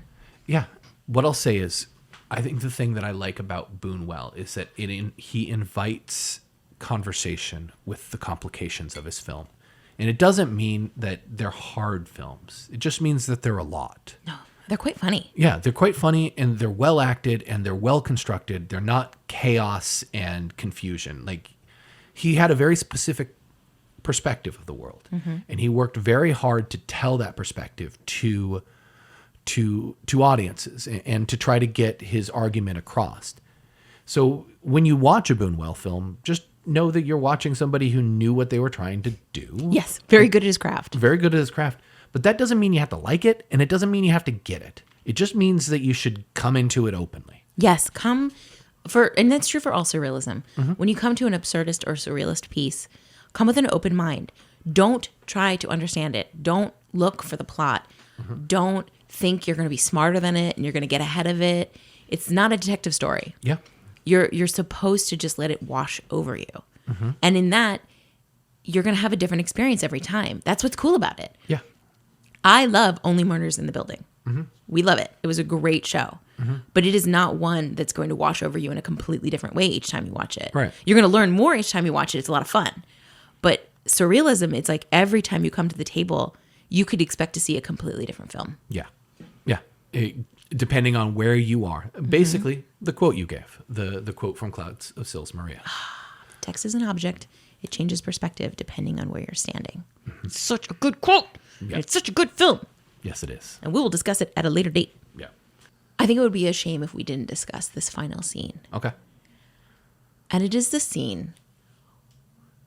What I'll say is, I think the thing that I like about Buñuel is that he invites conversation with the complications of his film. And it doesn't mean that they're hard films. It just means that they're a lot. No, they're quite funny. Yeah, they're quite funny, and they're well acted, and they're well constructed. They're not chaos and confusion. Like, he had a very specific perspective of the world, and he worked very hard to tell that perspective to to audiences and to try to get his argument across. So when you watch a Buñuel film, just know that you're watching somebody who knew what they were trying to do. Yes, very good at his craft. Very good at his craft. But that doesn't mean you have to like it, and it doesn't mean you have to get it. It just means that you should come into it openly. Yes, and that's true for all surrealism. When you come to an absurdist or surrealist piece, come with an open mind. Don't try to understand it. Don't look for the plot. Don't think you're going to be smarter than it and you're going to get ahead of it. It's not a detective story. Yeah. You're supposed to just let it wash over you. And in that, you're going to have a different experience every time. That's what's cool about it. Yeah. I love Only Murders in the Building. We love it. It was a great show. But it is not one that's going to wash over you in a completely different way each time you watch it. Right. You're going to learn more each time you watch it. It's a lot of fun. But surrealism, it's like every time you come to the table, you could expect to see a completely different film. Yeah. Yeah. Depending on where you are. Basically, the quote you gave, the quote from Clouds of Sils Maria. Text is an object. It changes perspective depending on where you're standing. It's such a good quote. Yep. And it's such a good film. Yes, it is. And we will discuss it at a later date. Yeah. I think it would be a shame if we didn't discuss this final scene. Okay. And it is the scene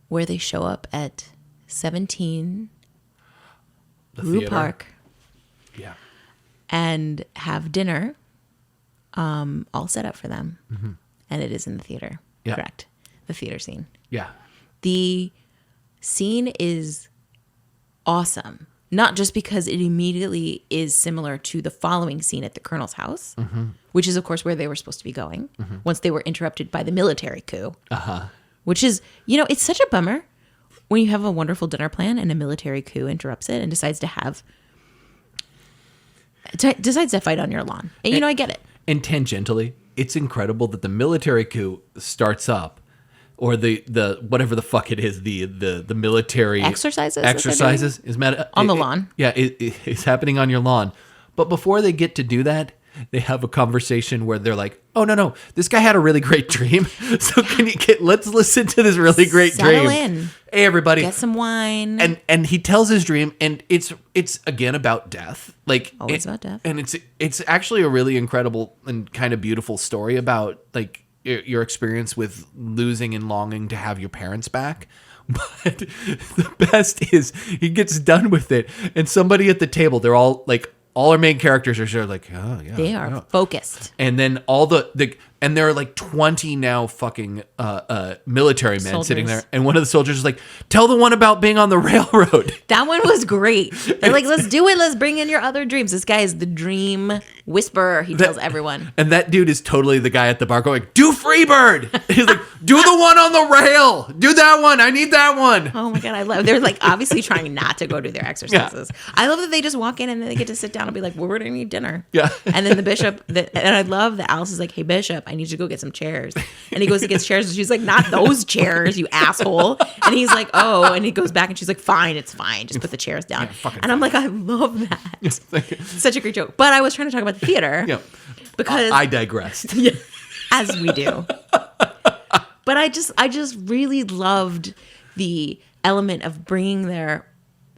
where they show up at 17 The Rue theater. Park Yeah. and have dinner all set up for them. And it is in the theater. Yeah. Correct. The theater scene. Yeah. The scene is awesome. Not just because it immediately is similar to the following scene at the Colonel's house, which is, of course, where they were supposed to be going once they were interrupted by the military coup. Which is, it's such a bummer when you have a wonderful dinner plan and a military coup interrupts it and decides to fight on your lawn. And I get it. And tangentially, it's incredible that the military coup starts up, or the whatever the fuck it is, the military exercises is on the lawn. Yeah, it's happening on your lawn. But before they get to do that, they have a conversation where they're like, "Oh no, this guy had a really great dream. So let's listen to this really great Settle dream. in. Hey everybody, Get some wine." And he tells his dream, and it's again about death. Like Always about death. And it's actually a really incredible and kind of beautiful story about like your experience with losing and longing to have your parents back. But the best is he gets done with it, and somebody at the table, they're all like, all our main characters are sort of like, oh yeah, They are focused. and then all and there are like 20 now fucking military men sitting there, and one of the soldiers is like, tell the one about being on the railroad. That one was great. They're like, let's do it. Let's bring in your other dreams. This guy is the dream whisperer. He tells everyone. And that dude is totally the guy at the bar going, do Freebird. He's like, do the one on the rail. Do that one. I need that one. Oh my God, they're like obviously trying not to go do their exercises. Yeah. I love that they just walk in and then they get to sit down and be like, well, we're going to eat dinner. Yeah. And then the bishop, and I love that Alice is like, hey, Bishop, I need you to go get some chairs. And he goes to get chairs and she's like, not those chairs, you asshole. And he's like, oh, and he goes back and she's like, fine, it's fine. Just put the chairs down. Yeah, and I'm like, I love that. Such a great joke. But I was trying to talk about the theater. Yeah. Because I digressed. Yeah, as we do. But I just really loved the element of bringing their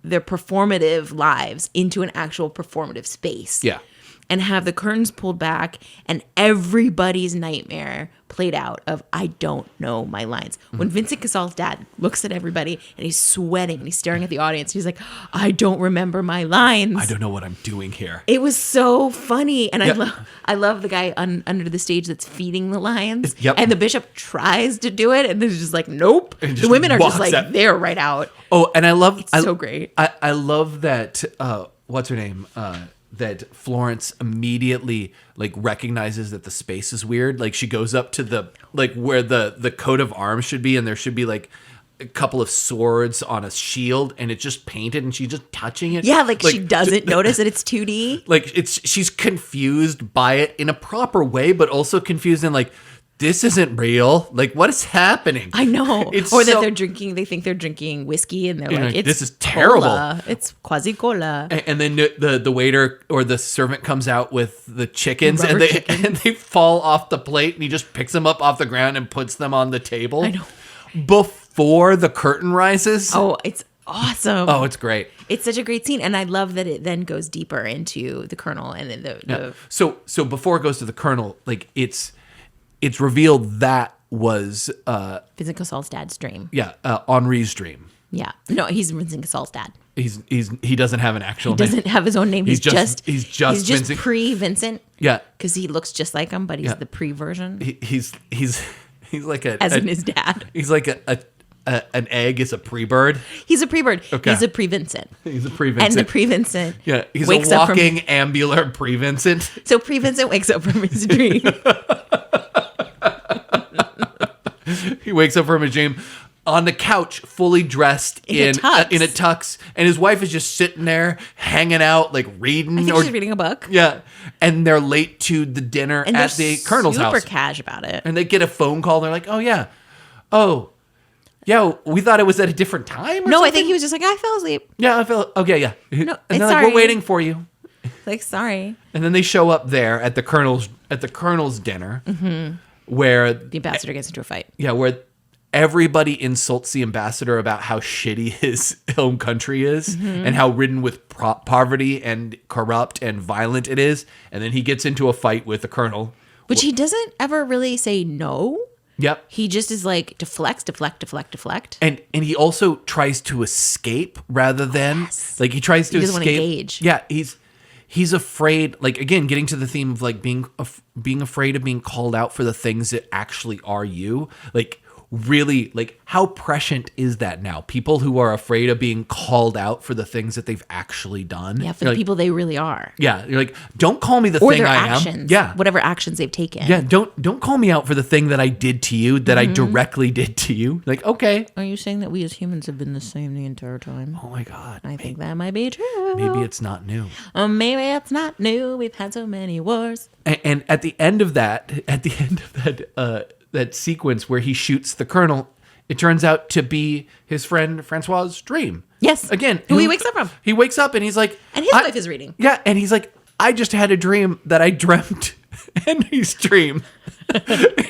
performative lives into an actual performative space. Yeah. And have the curtains pulled back and everybody's nightmare played out of, I don't know my lines. When Vincent Cassal's dad looks at everybody and he's sweating and he's staring at the audience, he's like, I don't remember my lines. I don't know what I'm doing here. It was so funny. And I love the guy under the stage that's feeding the lions. Yep. And the bishop tries to do it and then he's just like, nope. The women are just like, they're right out. Oh, and I love... It's so great. I love that, what's her name? That Florence immediately like recognizes that the space is weird. Like she goes up to the like where the coat of arms should be, and there should be like a couple of swords on a shield, and it's just painted, and she's just touching it. Yeah, like she doesn't notice that it's 2D. Like she's confused by it in a proper way, but also confused in like, this isn't real. Like, what is happening? I know. Or that they think they're drinking whiskey and they're like, it's this is terrible. Cola. It's quasi cola. And then the waiter or the servant comes out with the chickens and Rubber they fall off the plate, and he just picks them up off the ground and puts them on the table. I know. Before the curtain rises. Oh, it's awesome. Oh, it's great. It's such a great scene, and I love that it then goes deeper into the Colonel and then the So before it goes to the Colonel, like it's revealed that was Vincent Cassal's dad's dream. Henri's dream. Yeah, no, he's Vincent Cassal's dad. He doesn't have an actual He name. doesn't have his own name. He's just Vincent. pre-Vincent. Yeah, because he looks just like him, but he's the pre-version. He's like in his dad. He's like an egg is a pre-bird. He's a pre-bird. Okay. He's a pre-Vincent. He's a pre-Vincent. And the pre-Vincent. Yeah, he's wakes a up from, walking ambular pre-Vincent. So pre-Vincent wakes up from his dream. He wakes up from a dream on the couch, fully dressed in a tux, and his wife is just sitting there, hanging out, like reading. I think she's reading a book. Yeah, and they're late to the dinner And at the Colonel's house. Super cash about it. And they get a phone call. They're like, "Oh yeah, we thought it was at a different time." No, something? I think he was just like, I fell asleep. Yeah, I felt okay. Yeah, No, and it's they're like, sorry. "We're waiting for you." Like, sorry. And then they show up there at the Colonel's dinner, where The ambassador gets into a fight. Yeah, where everybody insults the ambassador about how shitty his home country is and how ridden with poverty and corrupt and violent it is. And then he gets into a fight with the colonel. Which he doesn't ever really say no. Yep. He just is like, deflect. And he also tries to escape rather than like he tries to He doesn't escape. want to engage. Yeah, he's afraid, like, again, getting to the theme of like being afraid of being called out for the things that actually are you. Like, really, like, how prescient is that now? People who are afraid of being called out for the things that they've actually done. Yeah, for the people they really are. Yeah, you're like, don't call me the Or thing their I actions. am. Yeah, Whatever actions they've taken. yeah. Don't call me out for the thing that I did to you, that I directly did to you. Like, okay. Are you saying that we as humans have been the same the entire time? Oh my God. I think that might be true. Maybe it's not new. Maybe it's not new. We've had so many wars. And at the end of that, that sequence where he shoots the colonel, it turns out to be his friend Francois's dream. Yes. Again, Who he wakes up from. He wakes up and he's like, And his wife is reading. Yeah, and he's like, I just had a dream that I dreamt Henry's dream.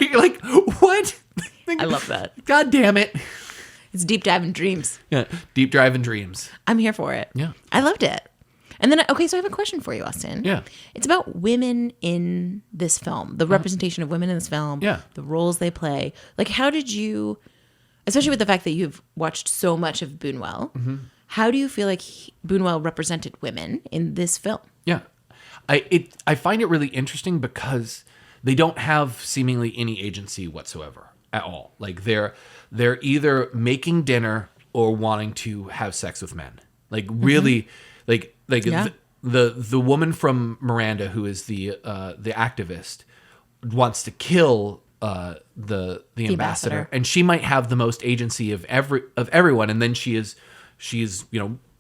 You're like, what? I love that. God damn it. It's deep dive in dreams. Yeah, deep drive in dreams. I'm here for it. Yeah. I loved it. And then, okay, so I have a question for you, Austin. Yeah. It's about women in this film, the representation of women in this film, Yeah. the roles they play. Like, how did you, especially with the fact that you've watched so much of Buñuel, how do you feel like Buñuel represented women in this film? Yeah. I find it really interesting because they don't have seemingly any agency whatsoever at all. Like they're either making dinner or wanting to have sex with men. Like really, like Yeah. the woman from Miranda, who is the activist, wants to kill the ambassador, and she might have the most agency of everyone, and then she's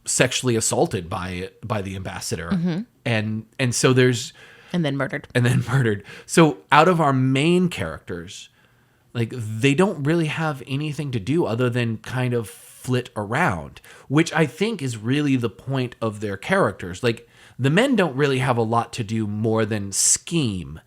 sexually assaulted by the ambassador, and so there's And then murdered. So out of our main characters, like they don't really have anything to do other than kind of flit around, which I think is really the point of their characters. Like the men don't really have a lot to do more than scheme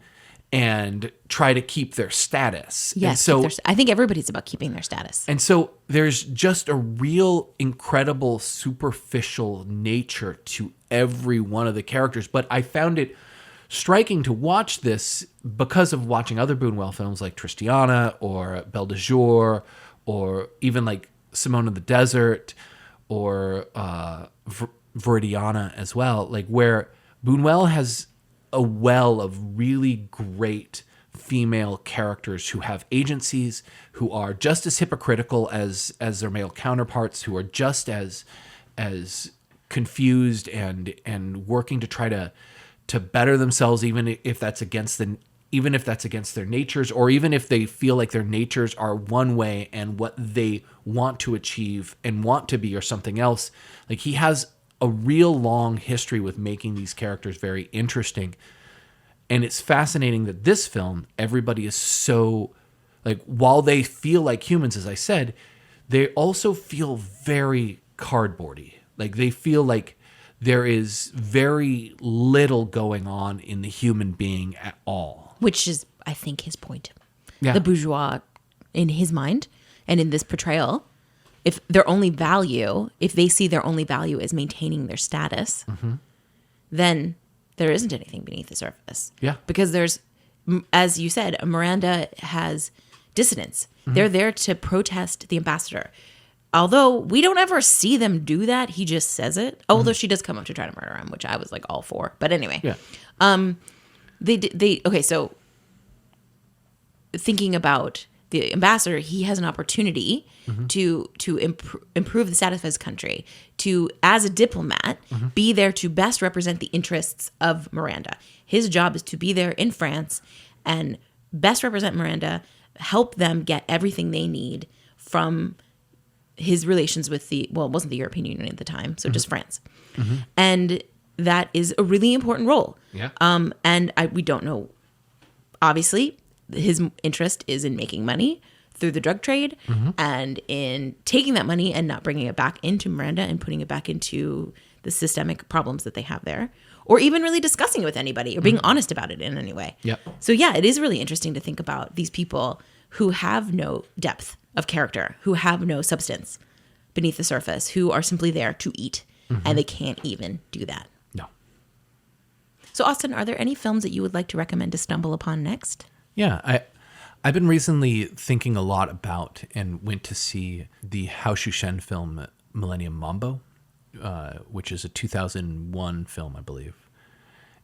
and try to keep their status. Yes. And so I think everybody's about keeping their status. and so there's just a real incredible superficial nature to every one of the characters. But I found it striking to watch this because of watching other Buñuel films like Tristiana or Belle de Jour or even like Simone of the Desert or Viridiana as well, like where Buñuel has a well of really great female characters who have agencies, who are just as hypocritical as their male counterparts, who are just as confused and working to try to better themselves, even if that's against their natures, or even if they feel like their natures are one way and what they want to achieve and want to be or something else. Like he has a real long history with making these characters very interesting. And it's fascinating that this film, everybody is so, like, while they feel like humans, as I said, they also feel very cardboardy. Like they feel like there is very little going on in the human being at all. Which is, I think, his point. Yeah. The bourgeois, in his mind, and in this portrayal, if they see their only value is maintaining their status, then there isn't anything beneath the surface. Yeah. Because there's, as you said, Miranda has dissidents. They're there to protest the ambassador. Although we don't ever see them do that, he just says it. Although she does come up to try to murder him, which I was like all for. But anyway, okay. So thinking about the ambassador, he has an opportunity to improve the status of his country, to, as a diplomat, be there to best represent the interests of Miranda. His job is to be there in France and best represent Miranda, help them get everything they need from his relations with it wasn't the European Union at the time, so just France. And that is a really important role. Yeah. And we don't know, obviously, his interest is in making money through the drug trade and in taking that money and not bringing it back into Miranda and putting it back into the systemic problems that they have there, or even really discussing it with anybody or being honest about it in any way. Yep. So yeah, it is really interesting to think about these people who have no depth of character, who have no substance beneath the surface, who are simply there to eat, and they can't even do that. No. So Austin, are there any films that you would like to recommend to stumble upon next? Yeah, I've been recently thinking a lot about and went to see the Hao Shushen film Millennium Mambo, which is a 2001 film, I believe.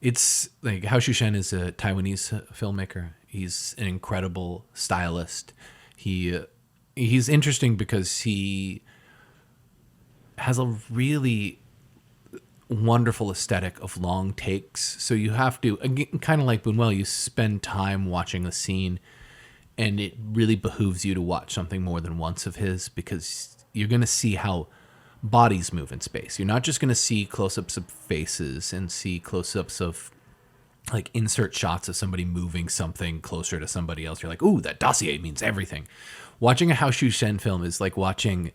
It's like Hao Shushen is a Taiwanese filmmaker. He's an incredible stylist. He's interesting because he has a really wonderful aesthetic of long takes. So you have to, again, kind of like Buñuel, you spend time watching a scene, and it really behooves you to watch something more than once of his, because you're going to see how bodies move in space. You're not just going to see close-ups of faces and see close-ups of like insert shots of somebody moving something closer to somebody else. You're like, ooh, that dossier means everything. Watching a Hao Shushen film is like watching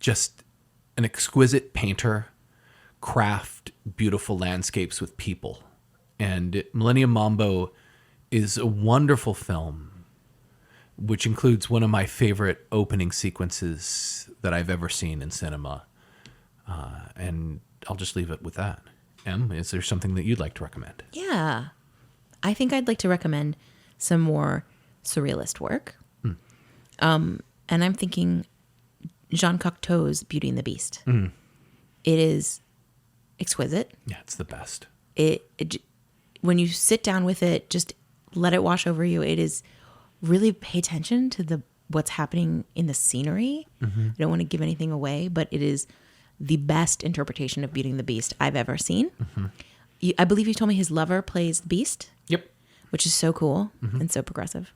just an exquisite painter craft beautiful landscapes with people. And Millennium Mambo is a wonderful film, which includes one of my favorite opening sequences that I've ever seen in cinema. And I'll just leave it with that. Em, is there something that you'd like to recommend? Yeah. I think I'd like to recommend some more surrealist work. And I'm thinking Jean Cocteau's Beauty and the Beast. It is exquisite. Yeah, it's the best. When you sit down with it, just let it wash over you. It is really, pay attention to what's happening in the scenery. I don't want to give anything away, but it is the best interpretation of Beauty and the Beast I've ever seen. I believe you told me his lover plays the Beast. Yep. Which is so cool and so progressive.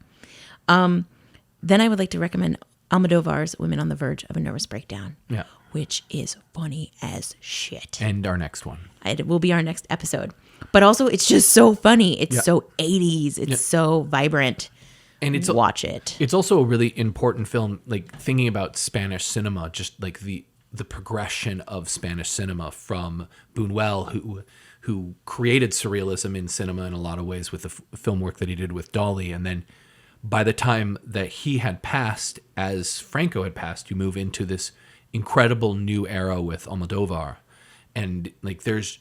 Then I would like to recommend Almodovar's Women on the Verge of a Nervous Breakdown. Yeah. Which is funny as shit. And our next one. It will be our next episode. But also, it's just so funny. It's so 80s. It's so vibrant. And watch it. It's also a really important film, like thinking about Spanish cinema, just like the progression of Spanish cinema from Buñuel, who created surrealism in cinema in a lot of ways with the film work that he did with Dolly. And then by the time that he had passed, as Franco had passed, you move into this incredible new era with Almodovar. And like there's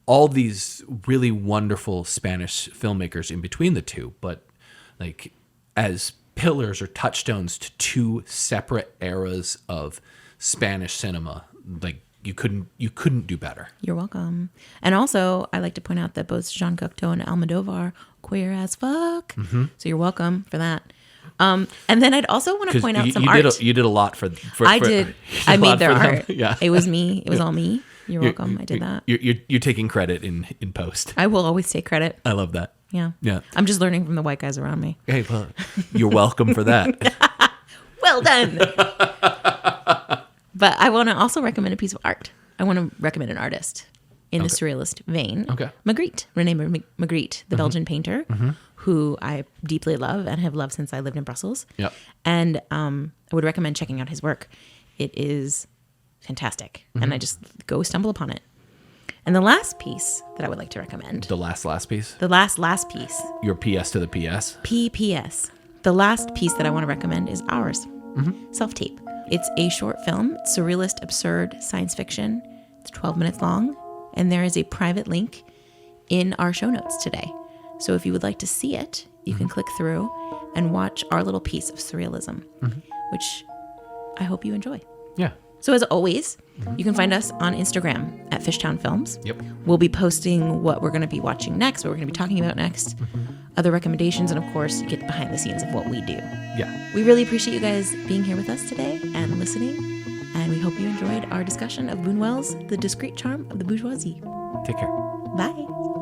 all these really wonderful Spanish filmmakers in between the two, but like as pillars or touchstones to two separate eras of Spanish cinema, like you couldn't do better. You're welcome. And also, I like to point out that both Jean Cocteau and Almodovar queer as fuck. So you're welcome for that. And then I'd also want to point out some art. You did a lot for I did. I made their art. Yeah. It was me. It was all me. You're welcome. I did that. You're taking credit in post. I will always take credit. I love that. Yeah. Yeah. I'm just learning from the white guys around me. Hey, well, you're welcome for that. Well done. But I want to also recommend a piece of art. I want to recommend an artist in the surrealist vein. Okay. Magritte, René Magritte, the Belgian painter, who I deeply love and have loved since I lived in Brussels. Yep. And I would recommend checking out his work. It is fantastic. And I just go stumble upon it. And the last piece that I would like to recommend. The last piece? The last piece. Your PS to the PS? PPS. The last piece that I want to recommend is ours. Self-tape. It's a short film, surrealist, absurd science fiction. It's 12 minutes long, and there is a private link in our show notes today. So if you would like to see it, you can click through and watch our little piece of surrealism, which I hope you enjoy. Yeah. So as always, you can find us on Instagram at Fishtown Films. Yep. We'll be posting what we're going to be watching next, what we're going to be talking about next, other recommendations, and of course, you get behind the scenes of what we do. Yeah. We really appreciate you guys being here with us today and listening, and we hope you enjoyed our discussion of Buñuel's The Discreet Charm of the Bourgeoisie. Take care. Bye.